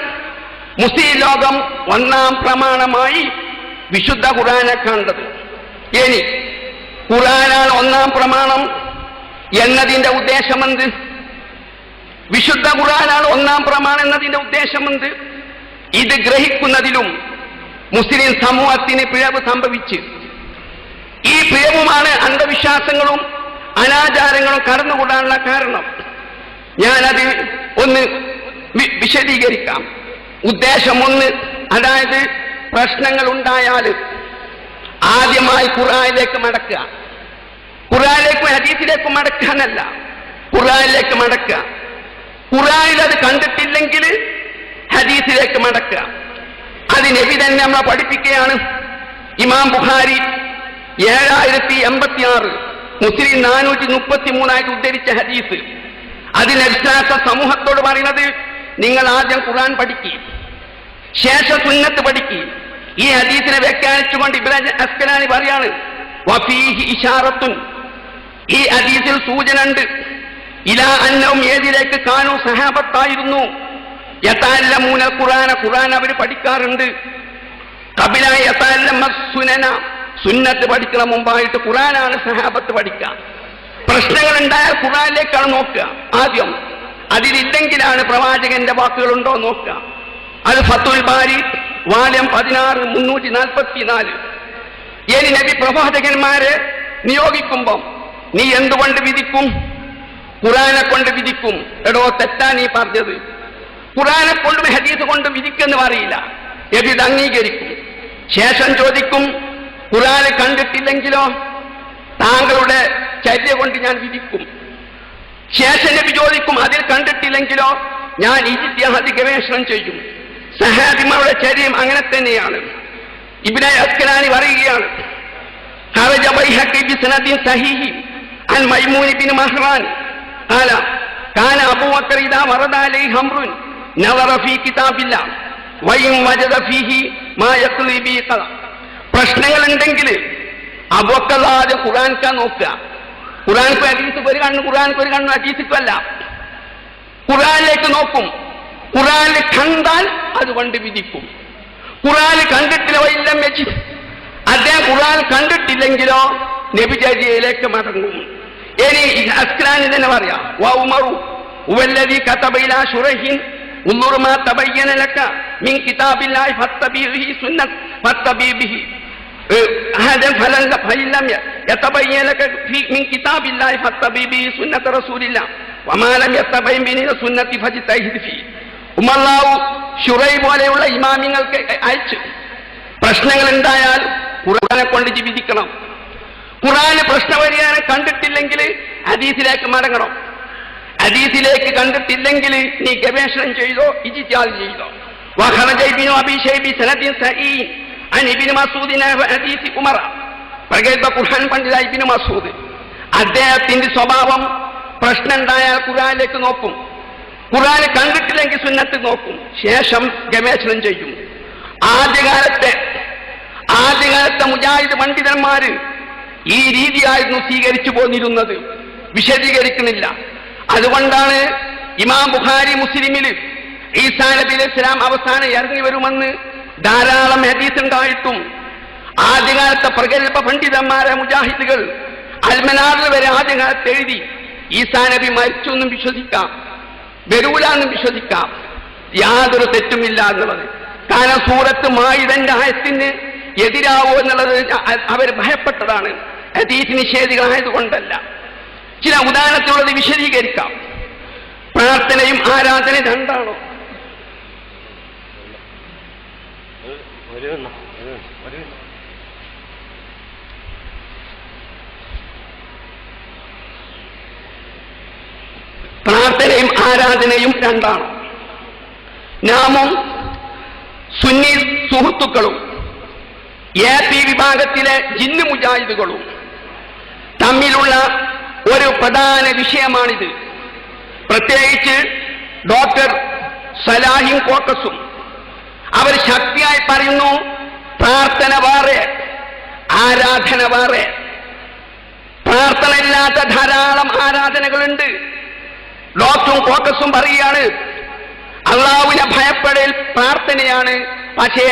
മുസ്ലിം ലോകം ഒന്നാം പ്രമാണമായി വിശുദ്ധ ഖുർആനെ കണ്ടത്. ഇനി ഖുർആനാണ് ഒന്നാം പ്രമാണം എന്നതിന്റെ ഉദ്ദേശമെന്ത്? വിശുദ്ധ ഖുർആനാണ് ഒന്നാം പ്രമാണം എന്നതിന്റെ ഉദ്ദേശമെന്ത്? ഇത് ഗ്രഹിക്കുന്നതിലും മുസ്ലിം സമൂഹത്തിന് പിഴവ് സംഭവിച്ച്, ഈ പിഴവുമാണ് അന്ധവിശ്വാസങ്ങളും അനാചാരങ്ങളും കടന്നുകൂടാനുള്ള കാരണം. ഞാനത് ഒന്ന് വിശദീകരിക്കാം. ഉദ്ദേശം ഒന്ന്, അതായത് പ്രശ്നങ്ങൾ ഉണ്ടായാൽ ആദ്യമായി ഖുർആനിലേക്ക് മടക്കുക. ഖുർആനിലേക്കും ഹദീസിലേക്കും മടക്കാനല്ല, ഖുർആനിലേക്ക് മടക്കുക. ഖുർആനിൽ അത് കണ്ടിട്ടില്ലെങ്കിൽ ഹദീസിലേക്ക് മടക്കുക. അത് നബി തന്നെ നമ്മളെ പഠിപ്പിക്കുകയാണ്. ഇമാം ബുഖാരി 7086, മുസ്ലിം 433 ഉദ്ധരിച്ച ഹദീസ്. അതിന് വിശ്വാസ സമൂഹത്തോട് പറയുന്നത്, നിങ്ങൾ ആദ്യം ഖുർആൻ പഠിക്കുക, ശേഷം സുന്നത്ത് പഠിക്കുക. ഈ ഹദീസിനെ വ്യാഖ്യാനിച്ചുകൊണ്ട് ഇബ്നു അസ്കലാനി പറയാണ്, വഫീഹി ഇശാറത്തുൻ, ഈ ഹദീസിൽ സൂചന ഉണ്ട്, ഇലാ അന്നഹും, ഏതിലേക്ക്, കാനൂ സഹാബത്തായിരുന്നു, യതഅല്ലമൂന ഖുർആന, ഖുർആൻ അവർ പഠിക്കാറുണ്ട്, ഖബല യതഅല്ലമ സുനന, സുന്നത്ത് പഠിക്കുന്ന മുമ്പായിട്ട് ഖുർആനാണ് സഹാബത്ത് പഠിക്കുക. പ്രശ്നങ്ങൾ ഉണ്ടായാൽ ഖുർആനിലേക്കാണ് നോക്കുക ആദ്യം. അതിലില്ലെങ്കിലാണ് പ്രവാചകന്റെ വാക്കുകളുണ്ടോ നോക്കുക. അത് ഫത്തുൽ ബാരി വാല്യം 16 344. ഇനി നബി പ്രവാചകന്മാരെ നിയോഗിക്കുമ്പം നീ എന്തുകൊണ്ട് വിധിക്കും? ഖുർആനെ കൊണ്ട് വിധിക്കും. എടോ, തെറ്റാ നീ പറഞ്ഞത്. ഖുർആനെ കൊണ്ടും ഹദീസ് കൊണ്ട് വിധിക്കെന്ന് പറയില്ല. നബി ഇത് അംഗീകരിക്കും. ശേഷം ചോദിക്കും, ഖുർആനെ കണ്ടിട്ടില്ലെങ്കിലോ? താങ്കളുടെ ചര്യ കൊണ്ട് ഞാൻ വിധിക്കും. ശേഷം നബി ചോദിക്കും, അതിൽ കണ്ടിട്ടില്ലെങ്കിലോ? ഞാൻ ഇജ്തിഹാദ് ഗവേഷണം ചെയ്യും. സഹാബിമാരുടെ ചര്യം അങ്ങനെ തന്നെയാണ്. ഇബ്നു അസ്കലാനി പറയുകയാണ്, ഖറജ ബൈഹഖി ബിസനദിൻ സഹീഹി അൻ മൈമൂൻ ഇബ്നു മഹ്റാൻ ഖാല കാന അബൂ ബക്കർ ഇദാ വറദ അലൈഹി അംറുൻ നദറ ഫീ കിതാബില്ലാഹ് വഇൻ വജദ ഫീഹി മാ യഖ്ലി ബി ഖല. പ്രശ്നങ്ങൾ ഉണ്ടെങ്കിൽ അബൂബക്കർ ആദ്യം ഖുർആൻക്കാ നോക്കുക. ഖുർആൻക്ക് ഹദീസിക്ക് ഒരു കണ്ണ്, ഖുർആൻക്ക് ഒരു കണ്ണ്, ഹദീസിക്കല്ല. ഖുർആനിലേക്ക് നോക്കും. ഖുർആനിൽ കണ്ടാൽ അതുകൊണ്ട് വിധിക്കും. ഖുർആനിൽ കണ്ടിട്ടില്ല, വഇല്ലം യജിദ്, അദ്ദേഹം ഖുർആൻ കണ്ടിട്ടില്ലെങ്കിലോ നബിചര്യയിലേക്ക് മടങ്ങും. ഇനി അസ്കലാനി തന്നെ പറയാം, വ ഉമറു ഹുവല്ലദീ കതബ ഇലാ ശുറൈഹിൻ ഉൻദുർ മാ തബയ്യന ലക മിൻ കിതാബില്ലാഹി ഫത്തബിഹി സുന്നത്ത് ഫത്തബിഹി هذا فلم يتبين لك من كتاب الله فاتبع به سنة رسول الله وما لم يتبين به سنة فاجتهد فيه. ഉമർലാവു ശുറൈബ് പോലെയുള്ള ഇമാമിങ്ങൾക്ക് അയച്ചു. പ്രശ്നങ്ങൾ ഉണ്ടായാൽ ഖുർആനെ കൊണ്ട് വിധിക്കണം. ഖുർആന് പ്രശ്നപരിഹാരം കണ്ടിട്ടില്ലെങ്കിൽ ഹദീസിലേക്ക് മടങ്ങണം. ഹദീസിലേക്ക് കണ്ടിട്ടില്ലെങ്കിൽ നീ ഗവേഷണം ചെയ്തോ, ഇജ്തിഹാദ് ചെയ്തോ. വഖറജ ഇബ്നു അബീ ശൈബ സനദിൻ സഈൻ അൻ ഇബ്നു മസ്ഊദ് ഹദീസ് ഉമർ. പ്രഗൽഭ ഖുർആൻ പണ്ഡിത ഇബ്നു മസ്ഊദ്, അദ്ദേഹത്തിന്റെ സ്വഭാവം പ്രശ്നം ഉണ്ടായാൽ ഖുർആനിലേക്ക് നോക്കും. ഖുർആൻ കണ്ടിട്ടില്ലെങ്കിൽ സുന്നത്ത് നോക്കും. ശേഷം ഗവേഷണം ചെയ്യും. ആദ്യകാലത്തെ മുജാഹിദ് പണ്ഡിതന്മാര് ഈ രീതിയായിരുന്നു സ്വീകരിച്ചു പോന്നിരുന്നത്. വിശദീകരിക്കുന്നില്ല. അതുകൊണ്ടാണ് ഇമാം ബുഖാരി മുസ്ലിമിൽ ഈസാ നബി അലൈഹി സ്വലാം അവസാനം ഇറങ്ങി വരുമെന്ന് ധാരാളം ഹദീസ് ഉണ്ടായിട്ടും ആദ്യകാലത്തെ പ്രഗൽഭ പണ്ഡിതന്മാരെ മുജാഹിദുകൾ അൽമനാറിൽ വരെ ആദ്യകാലത്ത് എഴുതി ഈസാ നബി മരിച്ചു എന്നും വിശ്വസിക്കാം, വരൂല എന്നും വിശ്വസിക്കാം, യാതൊരു തെറ്റുമില്ല എന്നുള്ളത്. കാരണം സൂറത്ത് മാഇദന്റെ ആയത്തിന് എതിരാവോ എന്നുള്ളത് അവർ ഭയപ്പെട്ടതാണ്. ഹദീസ് നിഷേധികളായതുകൊണ്ടല്ല. ചില ഉദാഹരണത്തിലുള്ളത് വിശദീകരിക്കാം. പ്രാർത്ഥനയും ആരാധനയും രണ്ടാണോ? പ്രാർത്ഥനയും ആരാധനയും രണ്ടാണ്. നാമും സുന്നി സുഹൃത്തുക്കളും AP വിഭാഗത്തിലെ ജിന്ന് മുജാഹിദുകളും തമ്മിലുള്ള ഒരു പ്രധാന വിഷയമാണിത്. പ്രത്യേകിച്ച് ഡോക്ടർ സലാഹിൻ കോക്കസും വൃത്തിയായി പറയുന്നു, പ്രാർത്ഥന വേറെ, ആരാധന വേറെ. പ്രാർത്ഥന ഇല്ലാത്ത ധാരാളം ആരാധനകളുണ്ട്. ഡോക്ടറും കോക്കസും പറയുകയാണ്, അള്ളാഹുവിനെ ഭയപ്പെടൽ പ്രാർത്ഥനയാണ്, പക്ഷേ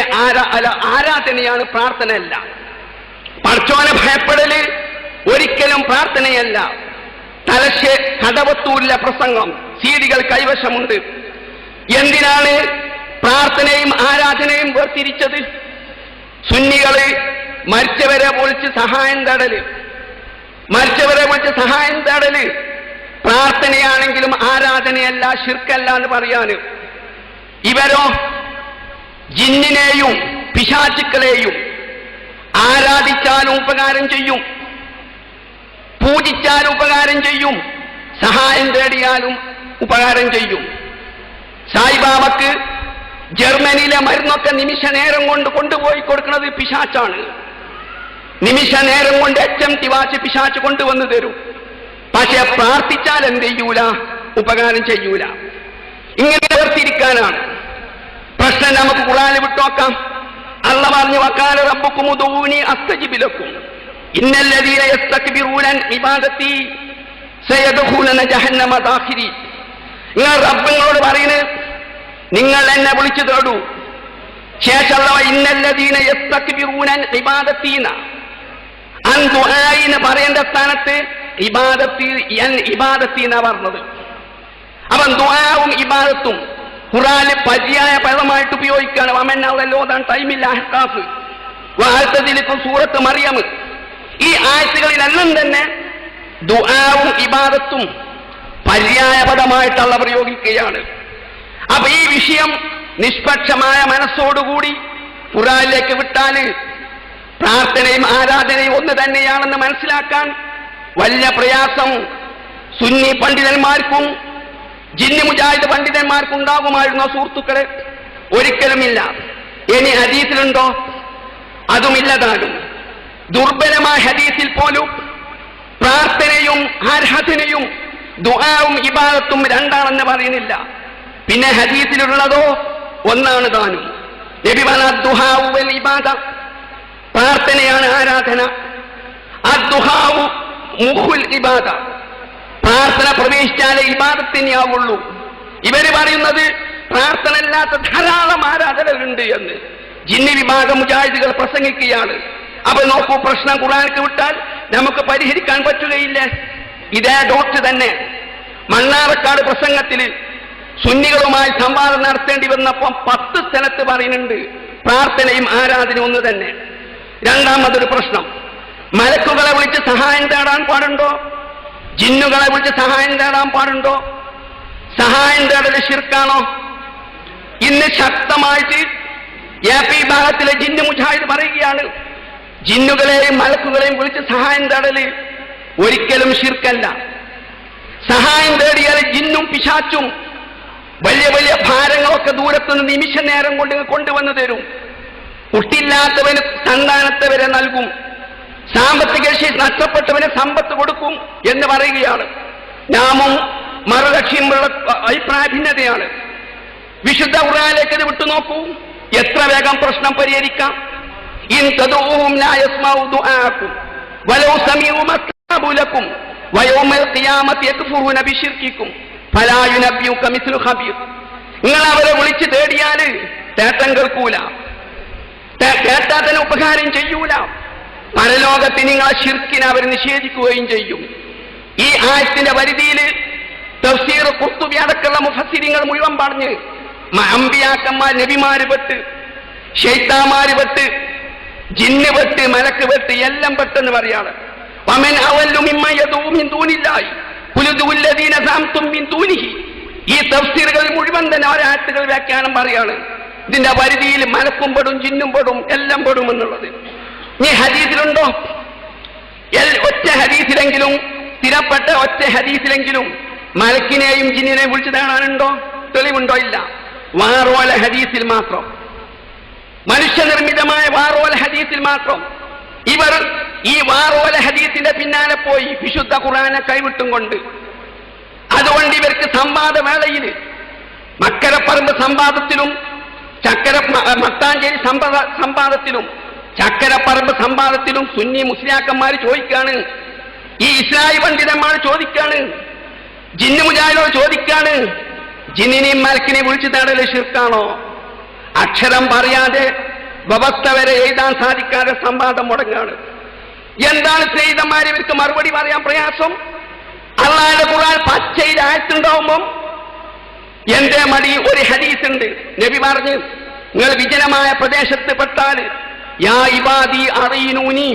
ആരാധനയാണ്, പ്രാർത്ഥനയല്ല. പടച്ചോനെ ഭയപ്പെടല് ഒരിക്കലും പ്രാർത്ഥനയല്ല. തലശ്ശേ കടവത്തൂരിലെ പ്രസംഗം സീഡികൾ കൈവശമുണ്ട്. എന്തിനാണ് പ്രാർത്ഥനയും ആരാധനയും വേർതിരിച്ചത്? സുന്നികള് മരിച്ചവരെ വിളിച്ച് സഹായം തേടല് പ്രാർത്ഥനയാണെങ്കിലും ആരാധനയല്ല, ശിർക്കല്ല എന്ന് പറയാന്. ഇവരോ ജിന്നിനെയും പിശാചുക്കളെയും ആരാധിച്ചാലും ഉപകാരം ചെയ്യും, പൂജിച്ചാലും ഉപകാരം ചെയ്യും, സഹായം തേടിയാലും ഉപകാരം ചെയ്യും. സായിബാബക്ക് ജർമ്മനിയിലെ മരുന്നൊക്കെ നിമിഷ നേരം കൊണ്ട് കൊണ്ടുപോയി കൊടുക്കുന്നത് പിശാച്ചാണ്. നിമിഷ നേരം കൊണ്ട് HMT വാച്ച് പിശാച്ച് കൊണ്ടുവന്ന് തരും. പക്ഷെ പ്രാർത്ഥിച്ചാൽ എന്ത് ചെയ്യൂല? ഉപകാരം ചെയ്യൂല. ഇങ്ങനെ വേർതിരിക്കാനാണ് പ്രശ്നം. നമുക്ക് ഖുർആനിൽ വിട്ടോക്കാം. അല്ലാഹു പറഞ്ഞു, വഖാല റബ്ബുക്കും ഉദൂനി അസ്തജിബ് ലക്കും ഇന്നല്ലദീന യസ്തക്ബിറൂന അൻ ഇബാദതി സയദ്ഖൂലന ജഹന്നമ ദാഖിരി. നിങ്ങൾ റബ്ബിനോട് പറയുന്നത്, നിങ്ങൾ എന്നെ വിളിച്ചു തേടൂ. ശേഷം ഇന്നല്ലദീന യസ്തക്ബിറൂന അൻ ഇബാദതി അൻ ദുആഇന പറയേണ്ട സ്ഥാനത്ത് ഇബാദത്തി എന്നാ പറഞ്ഞത്. അവൻ ദുആവും ഇബാദത്തും ഖുർആനിൽ പര്യായ പദമായിട്ട് ഉപയോഗിക്കുകയാണ്. വമന്നല്ലോ താൻ ടൈമില്ല. അഹ്കാഫ് വാഴ്ത്തതിലിക്കും സൂറത്ത് മറിയം, ഈ ആയത്തുകളിലെല്ലാം തന്നെ ദുആവും ഇബാദത്തും പര്യായ പദമായിട്ടുള്ള പ്രയോഗിക്കുകയാണ്. അപ്പൊ ഈ വിഷയം നിഷ്പക്ഷമായ മനസ്സോടുകൂടി ഖുർആനിലേക്ക് വിട്ടാല് പ്രാർത്ഥനയും ആരാധനയും ഒന്ന് തന്നെയാണെന്ന് മനസ്സിലാക്കാൻ വലിയ പ്രയാസം സുന്നി പണ്ഡിതന്മാർക്കും ജിന്നി മുജാഹിദ് പണ്ഡിതന്മാർക്കും ഉണ്ടാകുമായിരുന്നോ സുഹൃത്തുക്കളെ? ഒരിക്കലുമില്ല. ഇനി ഹദീസിലുണ്ടോ? അതുമില്ലതാനും. ദുർബലമായ ഹദീസിൽ പോലും പ്രാർത്ഥനയും ആരാധനയും ദുആവും ഇബാദത്തും രണ്ടാണെന്ന് പറയുന്നില്ല. പിന്നെ ഹദീസിലുള്ളതോ ഒന്നാണ് താനും. നബി പറഞ്ഞ ദുആഉ വൽ ഇബാദ, പ്രാർത്ഥനയാണ് ആരാധന. അദ്ദുആഉ മുഖുൽ ഇബാദ, പ്രാർത്ഥന പ്രവേശിച്ചാലേ ഇബാദത്തിനെയാവുള്ളൂ. ഇവര് പറയുന്നത് പ്രാർത്ഥന ഇല്ലാത്ത ധാരാളം ആരാധനകളുണ്ട് എന്ന് ജിന്നി വിഭാഗം മുജാഹിദുകൾ പ്രസംഗിക്കുകയാണ്. അപ്പൊ നോക്കൂ, പ്രശ്നം ഖുർആനിലേക്ക് വിട്ടാൽ നമുക്ക് പരിഹരിക്കാൻ പറ്റുകയില്ല. ഇതേ ഡോക്ടർ തന്നെ മണ്ണാറക്കാട് പ്രസംഗത്തിൽ സുന്നികളുമായി സംവാദം നടത്തേണ്ടി വന്നപ്പോൾ 10 സ്ഥലത്ത് പറയുന്നുണ്ട് പ്രാർത്ഥനയും ആരാധനയും ഒന്ന് തന്നെ. രണ്ടാമതൊരു പ്രശ്നം, മലക്കുകളെ വിളിച്ച് സഹായം തേടാൻ പാടുണ്ടോ? ജിന്നുകളെ വിളിച്ച് സഹായം തേടാൻ പാടുണ്ടോ? സഹായം തേടൽ ശിർക്കാണോ? ഇന്ന് ശക്തമായിട്ട് AP ഭാഗത്തിലെ ജിന്നു മുജാഹിദ് പറയുകയാണ്, ജിന്നുകളെയും മലക്കുകളെയും വിളിച്ച് സഹായം തേടല് ഒരിക്കലും ശിർക്കല്ല. സഹായം തേടിയാൽ ജിന്നും പിശാച്ചും വലിയ വലിയ ഭാരങ്ങളൊക്കെ ദൂരത്തുനിന്ന് നിമിഷ നേരം കൊണ്ട് കൊണ്ടുവന്ന് തരും. കുട്ടിയില്ലാത്തവന് സന്താനത്തെ വരെ നൽകും, സാമ്പത്തിക ശേഷി നഷ്ടപ്പെട്ടവന് സമ്പത്ത് കൊടുക്കും എന്ന് പറയുകയാണ്. നാമും മറുലക്ഷ്യമുള്ള അഭിപ്രായ ഭിന്നതയാണ്. വിശുദ്ധ ഖുർആനിലേക്ക് ഇത് വിട്ടുനോക്കൂ, എത്ര വേഗം പ്രശ്നം പരിഹരിക്കാം. ഇൻ തദഊഹും ലാ യസ്മഉ ദുആഅക്കും വലൗ സമീഉ മസ്തജാബു ലക്കും വയൗമൽ ഖിയാമത്തി യക്ഫുറൂന ബിശിർകിക്കും ഫലാ യുനബ്ബിയുക മിസ്ലു ഖബീർ. നിങ്ങൾ അവരെ വിളിച്ച് തേടിയാൽ തേട്ടം കേൾക്കൂല, കേട്ടാൽ തന്നെ ഉപകാരം ചെയ്യൂല. പരലോകത്തിന് നിങ്ങളെ ശിർക്കിനെ അവർ നിഷേധിക്കുകയും ചെയ്യും. ഈ ആയത്തിന്റെ പരിധിയിൽ തഫ്സീർ ഖുർത്തുബി അടക്കമുള്ള മുഫസ്സിരിങ്ങൾ മുഴുവൻ പറഞ്ഞ് അമ്പിയാക്കന്മാർ നബിമാര് പെട്ട്, ശൈത്താന്മാര് പെട്ട്, ജിന്ന് പെട്ട്, മലക്ക് പെട്ട്, എല്ലാം പെട്ടെന്ന് പറയാണ്. വമൻ അവല്ലു മിമ്മ യദൂ മിൻ ദൂനില്ലാഹി ഖുലുദുല്ലദീന സഅംതും മിൻ ദൂനിഹി. ഈ തഫ്സീറുകൾ മുഴുവൻ തന്നെ ഒരായത്തുകൾ വ്യാഖ്യാനം പറയാണ്. ഇതിന്റെ പരിധിയിൽ മലക്കും പെടും, ജിന്നും പെടും, എല്ലാം പെടും എന്നുള്ളത്. ഈ ഹദീസിലുണ്ടോ? ഒറ്റ ഹദീസിലെങ്കിലും, സ്ഥിരപ്പെട്ട ഒറ്റ ഹദീസിലെങ്കിലും മലക്കിനെയും ജിന്നിനെയും വിളിച്ചു തേടാനുണ്ടോ? തെളിവുണ്ടോ? ഇല്ല. വാറോല ഹദീസിൽ മാത്രം, മനുഷ്യനിർമ്മിതമായ വാറോല ഹദീസിൽ മാത്രം. ഇവർ ഈ വാറോല ഹദീസിന്റെ പിന്നാലെ പോയി വിശുദ്ധ ഖുർആനെ കൈവിട്ടും കൊണ്ട്. അതുകൊണ്ട് ഇവർക്ക് സംവാദവേളയിൽ, മക്കരപ്പറമ്പ് സംവാദത്തിലും മട്ടാഞ്ചേരി സംവാദത്തിലും ചക്കരപ്പറമ്പ് സംവാദത്തിലും സുന്നി മുസ്ലിയാക്കന്മാർ ചോദിക്കാണ്, ഈ ഇസ്ലാഹി പണ്ഡിതന്മാർ ചോദിക്കാണ്, ജിന്നു മുജാഹിദോട് ചോദിക്കാണ്, ജിന്നിനെയും മലക്കിനെയും വിളിച്ചു തേടല് ശിർക്കാണോ? അക്ഷരം പറയാതെ വ്യവസ്ഥ വരെ എഴുതാൻ സാധിക്കാതെ സംവാദം മുടങ്ങാണ്. എന്താണ് സ്നേഹിതന്മാരെ ഇവർക്ക് മറുപടി പറയാൻ പ്രയാസം? അള്ളാഹുവിന്റെ ഖുർആൻ പച്ചയിൽ ആയത്തുണ്ടാവുമ്പം എന്റെ മടി ഒരു ഹദീസ് ഉണ്ട്. നബി പറഞ്ഞു, നിങ്ങൾ വിജനമായ പ്രദേശത്ത് പെട്ടാൽ യാ ഇബാദി അറീനൂനി,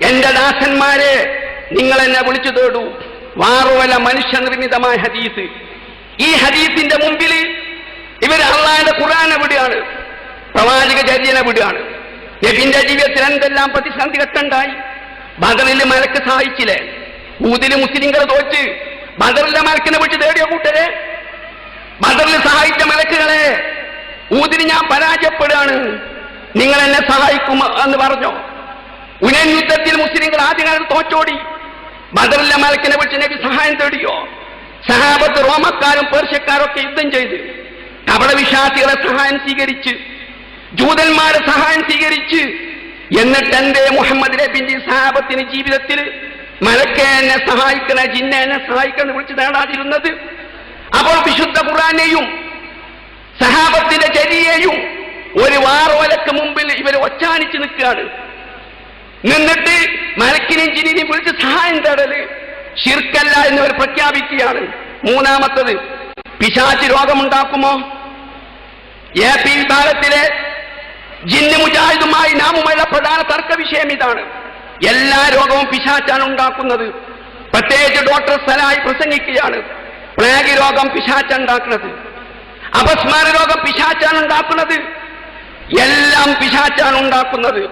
എന്റെ ദാസന്മാരെ നിങ്ങൾ എന്നെ വിളിച്ചു തേടൂ. വാറുവല മനുഷ്യനിർമ്മിതമായ ഹദീസ്. ഈ ഹദീസിന്റെ മുമ്പിൽ ഇവർ അള്ളാഹുവിന്റെ ഖുർആനെ വിടുകയാണ്, പ്രവാചക ചര്യനെ വിടുകയാണ്. നബിന്റെ ജീവിതത്തിൽ എന്തെല്ലാം പ്രതിസന്ധി ഘട്ടമുണ്ടായി. ബദറിൽ മലക്ക് സഹായിച്ചില്ലേ? ഊദില് മുസ്ലിങ്ങൾ തോറ്റ് ബദറിലെ മലക്കിനെ വിളിച്ച് തേടിയ കൂട്ടരെ, ബദറിൽ സഹായിച്ച മലക്കുകളെ, ഊദിന് ഞാൻ പരാജയപ്പെടുകയാണ്, നിങ്ങൾ എന്നെ സഹായിക്കും എന്ന് പറഞ്ഞോ? ഉനൻ യുദ്ധത്തിൽ മുസ്ലിങ്ങൾ ആദ്യകാലത്ത് തോറ്റോടി. ബദറിലെ മലക്കിനെ വിളിച്ച് നബി സഹായം തേടിയോ? സഹാബത്ത് റോമക്കാരും പേർഷ്യക്കാരും ഒക്കെ യുദ്ധം ചെയ്ത് കപടവിശ്വാസികളെ സഹായം സ്വീകരിച്ച്, ജൂതന്മാരെ സഹായം സ്വീകരിച്ച്, എന്നിട്ട് എന്റെ മുഹമ്മദ് നബിന്റെ സഹാബത്തിന് ജീവിതത്തിൽ മലക്കെ എന്നെ സഹായിക്കണ, ജിന്നെ എന്നെ സഹായിക്കണം വിളിച്ച് നേടാതിരുന്നത്? അപ്പോൾ വിശുദ്ധ ഖുർആനെയും സഹാബത്തിന്റെ ചര്യയെയും ഒരു വാറോലക്ക് മുമ്പിൽ ഇവർ ഒച്ചാനിച്ച് നിൽക്കുകയാണ്. നിന്നിട്ട് മലക്കിനെയും ജിന്നിനെയും വിളിച്ച് സഹായം തേടല് ശിർക്കല്ല എന്നിവർ പ്രഖ്യാപിക്കുകയാണ്. മൂന്നാമത്തത്, പിശാച് രോഗമുണ്ടാക്കുമോ? AP വിഭാഗത്തിലെ ജിന്ന് മുജാഹിദുമായി നാമുമുള്ള പ്രധാന തർക്ക വിഷയം ഇതാണ്. എല്ലാ രോഗവും പിശാച്ചാണ് ഉണ്ടാക്കുന്നത്. പ്രത്യേകിച്ച് ഡോക്ടർ സലായി പ്രസംഗിക്കുകയാണ്, പ്ലേഗ് രോഗം പിശാച്ചാണ് ഉണ്ടാക്കുന്നത്, അപസ്മാര രോഗം പിശാച്ചാണ് ഉണ്ടാക്കുന്നത്, എല്ലാം പിശാച്ചാണ് ഉണ്ടാക്കുന്നത്.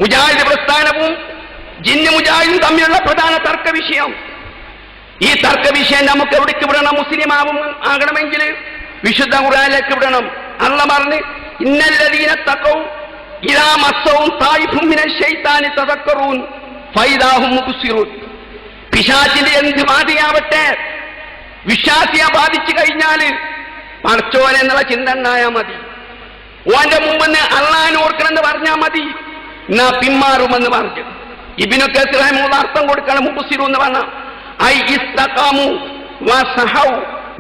മുജാഹിദ് പ്രസ്ഥാനവും ജിന്ന് മുജാഹിദും തമ്മിലുള്ള പ്രധാന തർക്ക വിഷയം. ഈ തർക്ക വിഷയം നമുക്ക് എവിടേക്ക് വിടണം? മുസ്ലിം ആകണമെങ്കിൽ വിശുദ്ധ ഖുർആനിലേക്ക് വിടണം. അല്ലാഹു പറഞ്ഞു, ഇന്നല്ലദീന തഖൗ ഇദാ മസ്സഹും തായിഫും മിനശ് ശൈത്താനി തദക്കറൂൻ ഫൈദാഹും മുബ്സിറൂൻ. പിശാചിന്റെ എന്ത് ബാധയാവട്ടെ, വിശ്വാസിയെ ബാധിച്ചു കഴിഞ്ഞാൽ പടച്ചോൻ എന്നുള്ള ചിന്ത ഉണ്ടായാൽ മതി. ഓന്റെ മുമ്പ് അള്ളാഹിനെ ഓർക്കണമെന്ന് പറഞ്ഞാൽ മതി, എന്നാ പിന്മാറുമെന്ന് പറഞ്ഞു. ഇബ്നു കസീർ റഹിമഹുല്ലാഹ് അർത്ഥം കൊടുക്കണം മുബ്സിറൂൻ എന്ന് പറഞ്ഞ ഐ ഇസ്തഖാമു വസഹൗ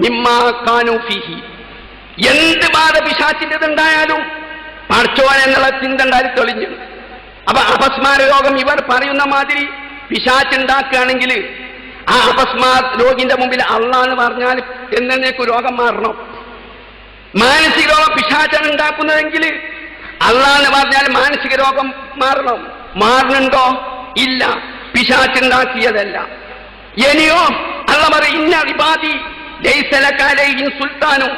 മിമ്മാ കാനൂ ഫീഹി. എന്ത് ബാധ പിശാചിൻ്റെത് ഉണ്ടായാലും പടച്ചോൻ എന്നുള്ള ചിന്ത ഉണ്ടായി തെളിഞ്ഞു. അപ്പൊ അപസ്മാര രോഗം ഇവർ പറയുന്ന മാതിരി പിശാച്ചുണ്ടാക്കുകയാണെങ്കിൽ ആ അപസ്മാ രോഗിന്റെ മുമ്പിൽ അള്ളാന്ന് പറഞ്ഞാൽ എന്നേക്കും രോഗം മാറണം. മാനസിക രോഗം പിശാച്ചാണ് ഉണ്ടാക്കുന്നതെങ്കിൽ അള്ളാന്ന് പറഞ്ഞാൽ മാനസിക രോഗം മാറണം. മാറുന്നുണ്ടോ? ഇല്ല, പിശാച്ചുണ്ടാക്കിയതല്ല. ഇനിയോ അള്ളാഹ് പറയും, ഇന്ന ഇബാദി ലൈസ ലക അലൈഹിം സുൽത്താനും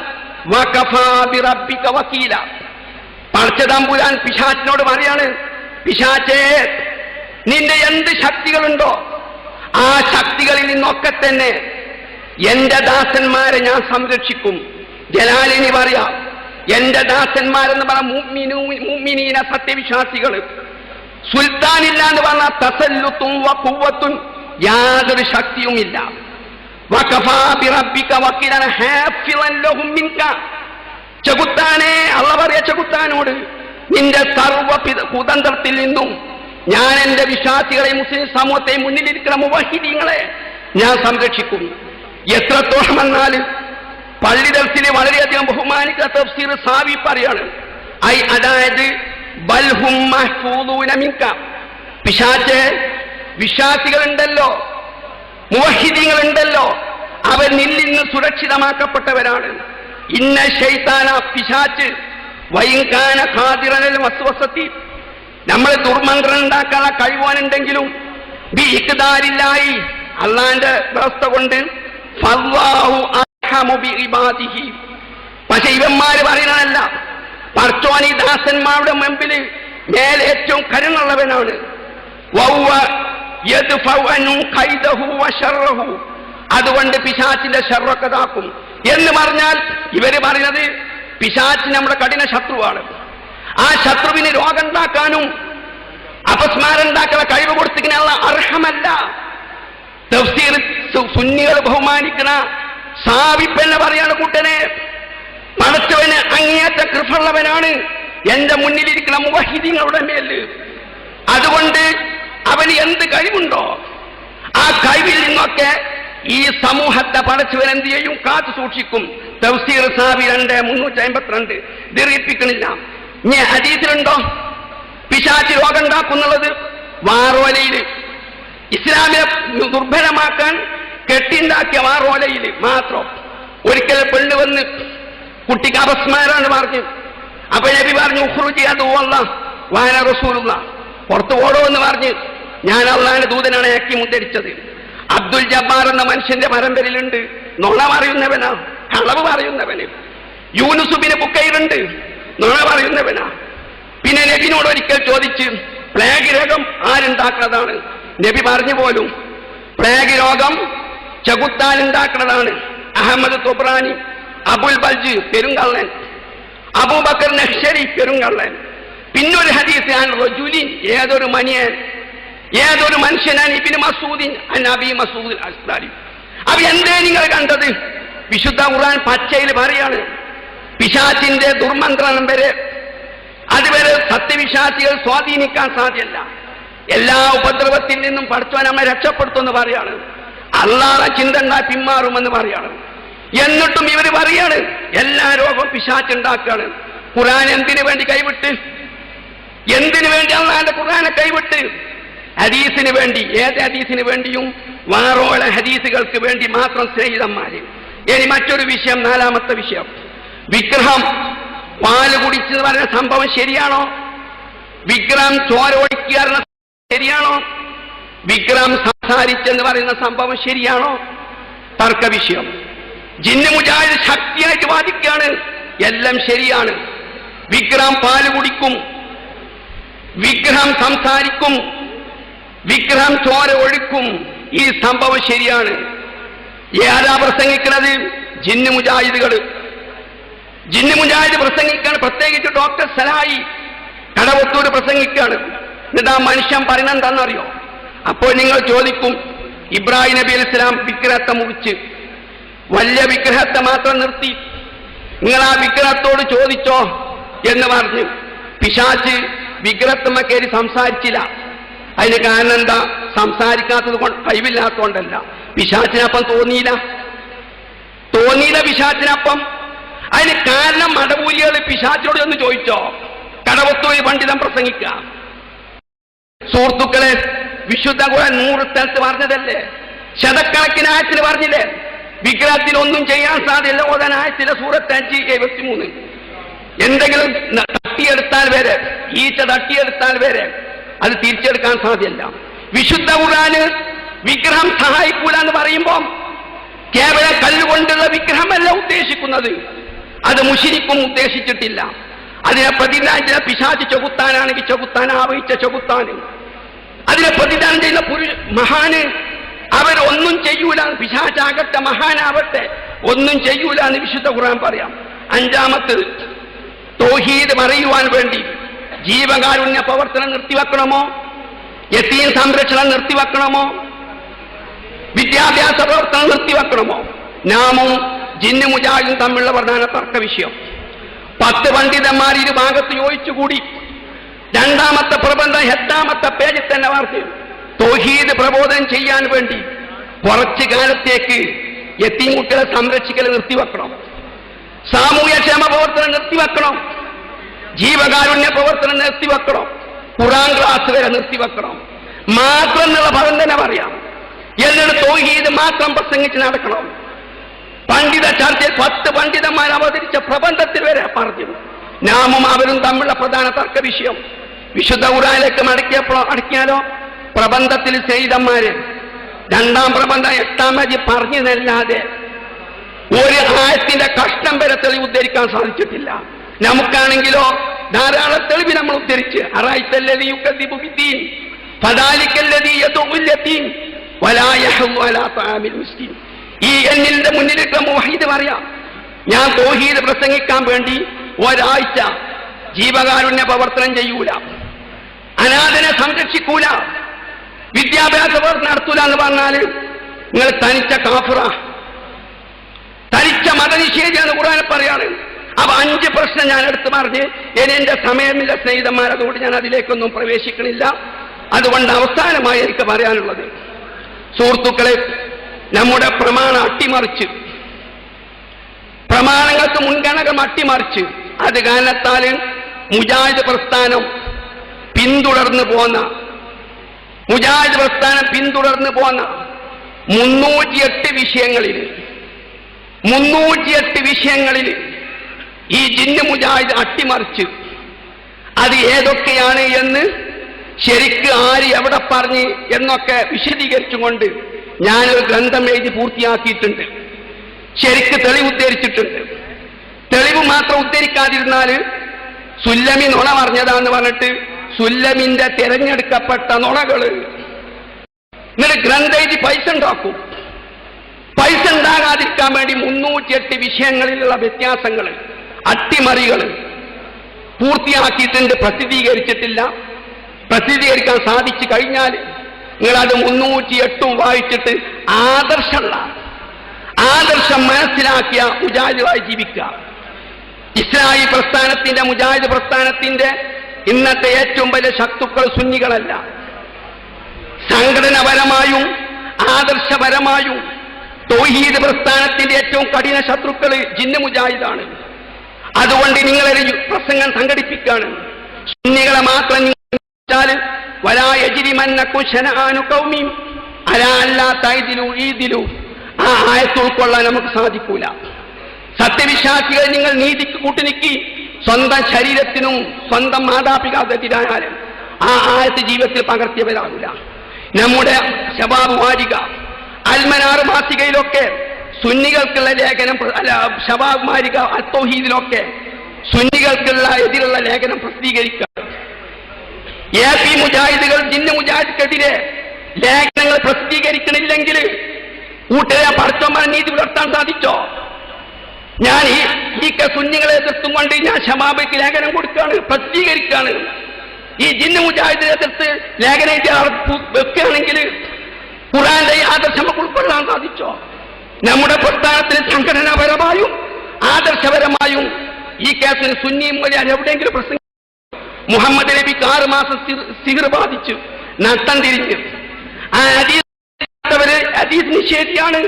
വകഫാ ബിറബ്ബിക വകീല. പടച്ചതമ്പുരാൻ പിശാച്ചിനോട് പറയാണ്, പിശാച്ചേ, നിന്റെ എന്ത് ശക്തികളുണ്ടോ ആ ശക്തികളിൽ നിന്നൊക്കെ തന്നെ എന്റെ ദാസന്മാരെ ഞാൻ സംരക്ഷിക്കും. ജലാലിനി പറയാം, എന്റെ ദാസന്മാരെന്ന് പറഞ്ഞ മുഅ്മിനീന സത്യവിശ്വാസികൾ. സുൽത്താനില്ല എന്ന് പറഞ്ഞ തസല്ലുത്തും വഖുവ്വത്തും യാതൊരു ശക്തിയുമില്ല. വകഫാ ബിറബ്ബിക വകീലൻ ഹാഫിളൻ ലഹും മിൻക. ചെകുത്താനെ, അള്ളാഹ് പറയാ ചെകുത്താനോട്, നിന്റെ സർവ്വ കുതന്ത്രത്തിൽ നിന്നും ഞാൻ എന്റെ വിശ്വാസികളെ, മുസ്ലിം സമൂഹത്തെ, മുന്നിലിരിക്കുന്ന മുവഹിദീങ്ങളെ ഞാൻ സംരക്ഷിക്കും. എത്രത്തോളമെന്നാൽ പള്ളി ദർസിനെ വളരെയധികം ബഹുമാനിക്കുന്ന തഫ്സീർ സാവി പറയാണ്, അതായത് ബൽഹും മഹ്ഫൂദൂന മിൻക. പിശാച് വിശ്വാസികളുണ്ടല്ലോ, മുവഹിദീങ്ങളുണ്ടല്ലോ, അവർ നിന്നിൽ നിന്ന് സുരക്ഷിതമാക്കപ്പെട്ടവരാണ്. ഇന്ന ശൈത്താന, പിശാച്, വൈകാന ഖാദിറനൽ വസ്വസത്തി, നമ്മൾ ദുർമന്ത്രം ഉണ്ടാക്കാനുള്ള കഴിവാനുണ്ടെങ്കിലും ബി ഇഖ്താരില്ലായി, അള്ളാന്റെ വ്യവസ്ഥ കൊണ്ട്, ഫല്ലാഹു അർഹമു ബി ഇബാദിഹി. പക്ഷെ ഇവന്മാര് പറയുന്നതല്ല, പടച്ചോൻ ഈ ദാസന്മാരുടെ മുമ്പിൽ മേലെ ഏറ്റവും കരുണുള്ളവനാണ്. വൗവ യദ്ഫഉ അൻഹു ഖൈദഹു വശർറഹു. അതുകൊണ്ട് പിശാചിന്റെ ശർറൊക്കെ താക്കും എന്ന് പറഞ്ഞാൽ ഇവര് പറയുന്നത് പിശാച് നമ്മുടെ കഠിന ശത്രുവാണ്. ആ ശത്രുവിന് രോഗം ഉണ്ടാക്കാനും അപസ്മാരം ഉണ്ടാക്കുന്ന കഴിവ് കൊടുത്തിരിക്കുന്ന അർഹമല്ല. തഫ്സീർ സുന്നികൾ ബഹുമാനിക്കുന്ന സാവിപ്പെന്നെ പറയാണ്, കൂട്ടനെ, പടച്ചവന് അങ്ങേയറ്റ കൃപയുള്ളവനാണ് എന്റെ മുന്നിലിരിക്കുന്ന മുവഹിദീങ്ങളുടെ മേല്. അതുകൊണ്ട് അവന് എന്ത് കഴിവുണ്ടോ ആ കഴിവിൽ നിന്നൊക്കെ ഈ സമൂഹത്തെ പടച്ചവൻ എന്ത് ചെയ്യും? കാത്തു സൂക്ഷിക്കും. തഫ്സീർ സാബി 2:352 ദീർഘിപ്പിക്കണില്ല. ഇനി ഹദീസിലുണ്ടോ പിശാച് രോഗം ഉണ്ടാക്കുന്നുള്ളത്? വാറോലയിൽ ഇസ്ലാമിനെ ദുർബലമാക്കാൻ കെട്ടിണ്ടാക്കിയ വാറോലയിൽ മാത്രം. ഒരിക്കൽ പെണ്ണ് വന്ന് കുട്ടിക്ക് അപസ്മാരാണ് പറഞ്ഞു. അപ്പൊ നബി പറഞ്ഞു ഉഖ്റുജി അദുവല്ലാഹ് വഅന റസൂലുള്ളാഹ്, പുറത്ത് ഓടോ എന്ന് പറഞ്ഞ് ഞാൻ അള്ളാഹിന്റെ ദൂതനാണ് ആക്കി മുദ്രിച്ചത്. അബ്ദുൽ ജബ്ബാർ എന്ന മനുഷ്യന്റെ പരമ്പരയിലുണ്ട്. നുണ പറയുന്നവനാ, കളവ് പറയുന്നവന്. യൂനുസുബിന് ബുക്കൈറുണ്ട്, നുണ പറയുന്നവനാ. പിന്നെ നബിനോട് ഒരിക്കൽ ചോദിച്ച് പ്ലേഗ് രോഗം ആരുണ്ടാക്കുന്നതാണ്? നബി പറഞ്ഞു പോലും പ്ലേഗ് രോഗം ചെകുത്താൻ ഉണ്ടാക്കുന്നതാണ്. അഹമ്മദ് തൊബ്രാനി, അബുൽ ബൽജ് പെരുങ്കള്ളൻ, അബൂബക്കർ നഹ്ശരി പെരുങ്കള്ളൻ. പിന്നൊരു ഹദീസ് റജുലിൻ, ഏതൊരു മനുഷ്യനാണ് ഇബ്നു മസ്ഊദിൻ നബി മസ്ഊദ് അസ്താരി. അപ്പൊ എന്തേ നിങ്ങൾ കണ്ടത്? വിശുദ്ധ ഖുർആൻ പച്ചയിൽ പറയാണ് പിശാചിന്റെ ദുർമന്ത്രണം വരെ അതുവരെ സത്യവിശ്വാസികൾ സ്വാധീനിക്കാൻ സാധ്യല്ല. എല്ലാ ഉപദ്രവത്തിൽ നിന്നും പഠിച്ചവൻ നമ്മെ രക്ഷപ്പെടുത്തുമെന്ന് പറയാണ്. അള്ളാഹുവിനെ ചിന്ത ഉണ്ടാ പിന്മാറുമെന്ന് പറയാണ്. എന്നിട്ടും ഇവർ പറയാണ് എല്ലാ രോഗവും പിശാചുണ്ടാക്കുകയാണ്. ഖുർആൻ എന്തിനു വേണ്ടി കൈവിട്ട്? എന്തിനു വേണ്ടി അള്ളാഹുവിന്റെ ഖുർആനെ കൈവിട്ട്? ഹദീസിന് വേണ്ടി. ഏത് ഹദീസിന് വേണ്ടിയും? വാറോല ഹദീസുകൾക്ക് വേണ്ടി മാത്രം സ്നേഹിതന്മാര്. ഇനി മറ്റൊരു വിഷയം, 4ാമത്തെ വിഷയം, വിഗ്രഹം പാല് കുടിച്ചെന്ന് പറയുന്ന സംഭവം ശരിയാണോ? വിഗ്രഹം ചോര ഒഴിക്കുക ശരിയാണോ? വിഗ്രഹം സംസാരിച്ചെന്ന് പറയുന്ന സംഭവം ശരിയാണോ? തർക്ക വിഷയം. ജിന്ന് മുജാഹിദ് ശക്തിയായിട്ട് വാദിക്കുകയാണ് എല്ലാം ശരിയാണ്. വിഗ്രഹം പാല് കുടിക്കും, വിഗ്രഹം സംസാരിക്കും, വിഗ്രഹം ചോര ഒഴിക്കും. ഈ സംഭവം ശരിയാണ്. ഏതാ പ്രസംഗിക്കുന്നത്? ജിന്ന് മുജാഹിദുകൾ. ജിന്ന് മുജാഹിദ് പ്രസംഗിക്കാണ്. പ്രത്യേകിച്ച് ഡോക്ടർ സലായി കടവത്തൂർ പ്രസംഗിക്കാണ്. എന്നിട്ട് ആ മനുഷ്യൻ പറയുന്നതെന്താണെന്നറിയോ? അപ്പോൾ നിങ്ങൾ ചോദിക്കും, ഇബ്രാഹിം നബി അലൈഹി സ്വലാം വിഗ്രഹത്തെ മുറിച്ച് വലിയ വിഗ്രഹത്തെ മാത്രം നിർത്തി, നിങ്ങൾ ആ വിഗ്രഹത്തോട് ചോദിച്ചോ എന്ന് പറഞ്ഞു. പിശാച് വിഗ്രഹത്തമ്മ കയറി സംസാരിച്ചില്ല. അതിന് കാരണം എന്താ? സംസാരിക്കാത്തത് കൊണ്ട്, കഴിവില്ലാത്തതുകൊണ്ടല്ല. പിശാചിനപ്പം തോന്നിയില്ല പിശാചിനപ്പം. അതിന് കാരണം മടവൂലികൾ പിശാചിനോട് ഒന്ന് ചോദിച്ചോ? കടവത്തൂരി പണ്ഡിതൻ പ്രസംഗിക്കുക. സുഹൃത്തുക്കളെ, വിശുദ്ധ ഖുർആൻ 100 സ്ഥലത്ത് പറഞ്ഞതല്ലേ? ശതക്കണക്കിന് ആയത്തിന് പറഞ്ഞില്ലേ? വിഗ്രഹത്തിൽ ഒന്നും ചെയ്യാൻ സാധ്യല്ല. ഓതാൻ ആയത്തിലെ സൂറത്ത് 5:73. എന്തെങ്കിലും തട്ടിയെടുത്താൽ വരെ, ഈച്ച തട്ടിയെടുത്താൽ വരെ അത് തിരിച്ചെടുക്കാൻ സാധ്യല്ല. വിശുദ്ധ ഖുർആന് വിഗ്രഹം സഹായിക്കൂല എന്ന് പറയുമ്പോൾ കേവലം കല്ലുകൊണ്ടുള്ള വിഗ്രഹമല്ല ഉദ്ദേശിക്കുന്നത്. അത് മുശ്രിക്കും ഉദ്ദേശിച്ചിട്ടില്ല. അതിനെ പ്രതിദാനം പിശാച് ചെകുത്താനാണെങ്കിൽ ചെകുത്താൻ, ആവഹിച്ച ചെകുത്താൻ. അതിനെ പ്രതിദാനം ചെയ്യുന്ന മഹാന് അവരൊന്നും ചെയ്യൂല. പിശാചാകട്ടെ മഹാനാവട്ടെ ഒന്നും ചെയ്യൂല എന്ന് വിശുദ്ധ ഖുർആൻ പറയാം. 5ാമത്തത്, തൗഹീദ് പറയുവാൻ വേണ്ടി ജീവകാരുണ്യ പ്രവർത്തനം നിർത്തിവെക്കണമോ? യതീം സംരക്ഷണം നിർത്തിവെക്കണമോ? വിദ്യാഭ്യാസ പ്രവർത്തനം നിർത്തിവെക്കണമോ? നാമും ജിന്ന് മുജാഹിദും തമ്മിലുള്ള പ്രധാന തർക്ക വിഷയം. 10 പണ്ഡിതന്മാർ ഇരു ഭാഗത്ത് യോജിച്ചുകൂടി 2ാമത്തെ പ്രബന്ധം 8ാമത്തെ പേജിൽ തന്നെ വാർത്ത തൗഹീദ് പ്രബോധനം ചെയ്യാൻ വേണ്ടി കുറച്ചു കാലത്തേക്ക് യതീം കുട്ടികളെ സംരക്ഷിക്കൽ നിർത്തിവെക്കണം, സാമൂഹ്യക്ഷേമ പ്രവർത്തനം നിർത്തിവെക്കണം, ജീവകാരുണ്യ പ്രവർത്തനം നിർത്തിവെക്കണം, ഖുർആൻ ക്ലാസ് വരെ നിർത്തിവെക്കണം. മാത്രം എന്നുള്ള പദം തന്നെ പറയാം. എന്നിട്ട് തൗഹീദ് മാത്രം പ്രസംഗിച്ച് നടക്കണം. പണ്ഡിത ചർച്ചയിൽ 10 പണ്ഡിതന്മാർ അവതരിച്ച പ്രബന്ധത്തിൽ വരെ പറഞ്ഞു. നാമും അവരും തമ്മിലുള്ള പ്രധാന തർക്ക വിഷയം. വിശുദ്ധ ഖുർആനിലേക്ക് അടക്കിയാലോ? പ്രബന്ധത്തിൽ സയ്യിദന്മാര് 2ാം പ്രബന്ധം 8ാം പേജ് പറഞ്ഞതല്ലാതെ ഒരു ആയത്തിന്റെ കഷ്ണം വരെ തെളിവ് ഉദ്ധരിക്കാൻ സാധിച്ചിട്ടില്ല. നമുക്കാണെങ്കിലോ ധാരാളം തെളിവ് നമ്മൾ ഉദ്ധരിച്ച് അറായിത്തല്ലദീ യുകദ്ദിബു ബിദ്ദീൻ ഫദാലിക്കല്ലദീ യദഉൽ യതീം വലാ യഹ്ളു അലാ തആമിൽ മിസ്കീൻ. ഈ എന്നിന്റെ മുന്നിലിട്ട് മുവഹിദ് പറയാം, ഞാൻ തൗഹീദ് പ്രസംഗിക്കാൻ വേണ്ടി ഒരാഴ്ച ജീവകാരുണ്യ പ്രവർത്തനം ചെയ്യൂല, അനാഥനെ സംരക്ഷിക്കൂല, വിദ്യാഭ്യാസ പ്രവർത്തനം നടത്തൂല എന്ന് പറഞ്ഞാൽ നിങ്ങൾ തനിച്ച കാഫിറ, തനിച്ച മതനിഷേധിയാന്ന് ഖുർആൻ പറയാണ്. അപ്പൊ 5 പ്രശ്നം ഞാൻ എടുത്തു പറഞ്ഞ് ഇനി എന്റെ സമയമില്ല സ്നേഹിതന്മാർ, അതുകൊണ്ട് ഞാൻ അതിലേക്കൊന്നും പ്രവേശിക്കണില്ല. അതുകൊണ്ട് അവസാനമായി എനിക്ക് പറയാനുള്ളത്, സുഹൃത്തുക്കളെ, നമ്മുടെ പ്രമാണം അട്ടിമറിച്ച്, പ്രമാണങ്ങൾക്ക് മുൻഗണന അട്ടിമറിച്ച്, അത് കാരണത്താൽ മുജാഹിദ് പ്രസ്ഥാനം പിന്തുടർന്നു പോന്ന 308 വിഷയങ്ങളിൽ ഈ ജിന്ന് മുജാഹിദ് അട്ടിമറിച്ച്, അത് ഏതൊക്കെയാണ് എന്ന് ശരിക്ക് ആര് എവിടെ പറഞ്ഞ് എന്നൊക്കെ വിശദീകരിച്ചുകൊണ്ട് ഞാനൊരു ഗ്രന്ഥം എഴുതി പൂർത്തിയാക്കിയിട്ടുണ്ട്. ശരിക്ക് തെളിവ് ഉദ്ധരിച്ചിട്ടുണ്ട്. തെളിവ് മാത്രം ഉദ്ധരിക്കാതിരുന്നാൽ സുല്ലമി നുണ പറഞ്ഞതാന്ന് പറഞ്ഞിട്ട് സുല്ലമിന്റെ തിരഞ്ഞെടുക്കപ്പെട്ട നുണകള് നിങ്ങൾ ഗ്രന്ഥം എഴുതി പൈസ ഉണ്ടാക്കും. പൈസ ഉണ്ടാകാതിരിക്കാൻ വേണ്ടി 308 വിഷയങ്ങളിലുള്ള വ്യത്യാസങ്ങൾ, അട്ടിമറികൾ പൂർത്തിയാക്കിയിട്ടുണ്ട്. പ്രസിദ്ധീകരിച്ചിട്ടില്ല. പ്രസിദ്ധീകരിക്കാൻ സാധിച്ചു കഴിഞ്ഞാൽ നിങ്ങളത് 308 വായിച്ചിട്ട് ആദർശം മനസ്സിലാക്കിയ മുജാഹിദുമായി ജീവിക്കുക. ഇസ്ലാഹി പ്രസ്ഥാനത്തിന്റെ, മുജാഹിദ് പ്രസ്ഥാനത്തിന്റെ ഇന്നത്തെ ഏറ്റവും വലിയ ശത്രുക്കൾ സുന്നികളല്ല. സംഘടനപരമായും ആദർശപരമായും തൗഹീദ് പ്രസ്ഥാനത്തിന്റെ ഏറ്റവും കഠിന ശത്രുക്കൾ ജിന്ന് മുജാഹിദാണ്. അതുകൊണ്ട് നിങ്ങളൊരു പ്രസംഗം സംഘടിപ്പിക്കുകയാണ്. സുന്നികളെ മാത്രം ആ ആയത്ത് ഉൾക്കൊള്ളാൻ നമുക്ക് സാധിക്കൂല. സത്യവിശ്വാസികൾ നിങ്ങൾ നീതിക്ക് കൂട്ടുനിക്കി സ്വന്തം ശരീരത്തിനും സ്വന്തം മാതാപിതാക്കൾക്കെതിരായാലും ആ ആയത്ത് ജീവിതത്തിൽ പകർത്തിയവരാകില്ല. നമ്മുടെ ശബാബ് വാരിക, അൽമനാർ മാസികയിലൊക്കെ സുന്നികൾക്കുള്ള ലേഖനം, ശബാബ് മാരിക, അത്തൗഹീദിലൊക്കെ സുന്നികൾക്കുള്ള എതിരുള്ള ലേഖനം പ്രസിദ്ധീകരിക്കുക. AP മുജാഹിദുകൾ ജിന്ന് മുജാഹിദിനെതിരെ ലേഖനങ്ങൾ പ്രസിദ്ധീകരിക്കണില്ലെങ്കിൽ കൂട്ടരെ പടച്ചോന്മാർ നീതി പുലർത്താൻ സാധിച്ചോ? ഞാൻ ഈ സുന്നികളെ എതിർത്തും കൊണ്ട് ഞാൻ ശബാബയ്ക്ക് ലേഖനം കൊടുക്കുകയാണ്, പ്രസിദ്ധീകരിക്കുകയാണ്. ഈ ജിന്ന് മുജാഹിദിനെ എതിർത്ത് ലേഖനം വെക്കുകയാണെങ്കിൽ ഖുർആന്റെ ആദർശം ഉൾക്കൊള്ളാൻ സാധിച്ചോ? നമ്മുടെ പ്രസ്ഥാനത്തിന് സംഘടനാപരമായും ആദർശപരമായും ഈ കേസിന് സുന്നിയും വലിയ എവിടെയെങ്കിലും പ്രസംഗം. മുഹമ്മദ് നബിക്ക് 6 മാസം സിഹർ ബാധിച്ചു, നട്ടം തിരിഞ്ഞ്. ആ ഹദീസ് നിഷേധിയാണ്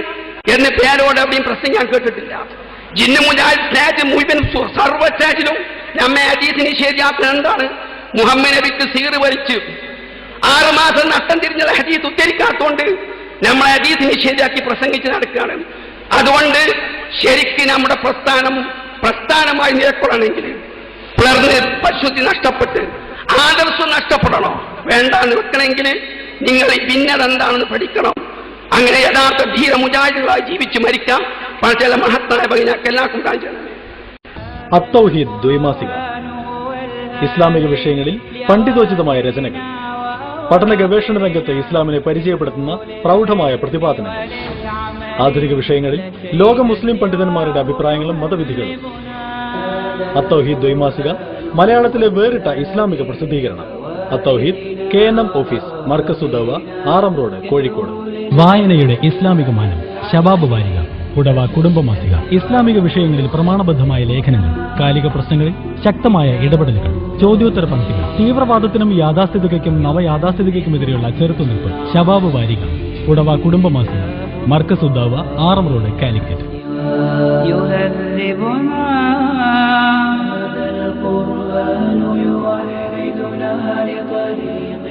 എന്ന് പേരോട് എവിടെയും പ്രസംഗം കേട്ടിട്ടില്ല. ജിന്ന് മുജാഹിദ് സ്റ്റേജ് മുഴുവൻ സർവ്വ സ്റ്റേജിലും നമ്മെ ഹദീസ് നിഷേധിയാക്കുന്നത് എന്താണ്? മുഹമ്മദ് നബിക്ക് സിഹർ വലിച്ചു 6 മാസം നട്ടം തിരിഞ്ഞ ഹദീസ് ഉദ്ധരിക്കാത്തതുകൊണ്ട് നമ്മളെ ഹദീസ് നിഷേധിയാക്കി പ്രസംഗിച്ച് നടക്കുകയാണ്. അതുകൊണ്ട് ശരിക്കും നമ്മുടെ പ്രസ്ഥാനമായി നിലകൊള്ളണമെങ്കിൽ പിളർന്ന് പരിശുദ്ധി നഷ്ടപ്പെട്ട് ആദർശം നഷ്ടപ്പെടണോ വേണ്ടെന്ന് വെക്കണമെങ്കിൽ നിങ്ങൾ ഈ ഭിന്നത എന്താണെന്ന് പഠിക്കണം. അങ്ങനെ യഥാർത്ഥ ധീര മുജാഹിദുകളായി ജീവിച്ച് മരിക്കാം. ചില മഹത്തായ ഭഗിനാക്കെല്ലാം കാണിച്ചു. അത്തൗഹീദ് ദ്വൈമാസിക, ഇസ്ലാമിക വിഷയങ്ങളിൽ പണ്ഡിതോചിതമായ രചനകൾ, പഠന ഗവേഷണ രംഗത്ത് ഇസ്ലാമിനെ പരിചയപ്പെടുത്തുന്ന പ്രൗഢമായ പ്രതിപാദനങ്ങൾ, ആധുനിക വിഷയങ്ങളിൽ ലോക മുസ്ലിം പണ്ഡിതന്മാരുടെ അഭിപ്രായങ്ങളും മതവിധികളും. അത്തൗഹീദ് ദ്വൈമാസിക മലയാളത്തിലെ വേറിട്ട ഇസ്ലാമിക പ്രസിദ്ധീകരണം. Athouheed KNM office, Markazu Dawa, RM road, Kozhikode. വായനയുടെ ഇസ്ലാമിക മാനം, ശബാബ് വാരിക, ഉടവ കുടുംബമാസിക. ഇസ്ലാമിക വിഷയങ്ങളിൽ പ്രമാണബദ്ധമായ ലേഖനങ്ങൾ, കാലിക പ്രശ്നങ്ങളിൽ ശക്തമായ ഇടപെടലുകൾ, ചോദ്യോത്തര പങ്ക്തികൾ, തീവ്രവാദത്തിനും യാഥാസ്ഥിതികയ്ക്കും നവയാഥാസ്ഥിതികയ്ക്കുമെതിരെയുള്ള ചെറുത്തുനിൽപ്പ്. ശബാബ് വാരിക, ഉടവ കുടുംബമാസിക, മർക്കസു ദഅവ, RM റോഡ്, കാലിക്കറ്റ്. القرآن يوحدنا لطريق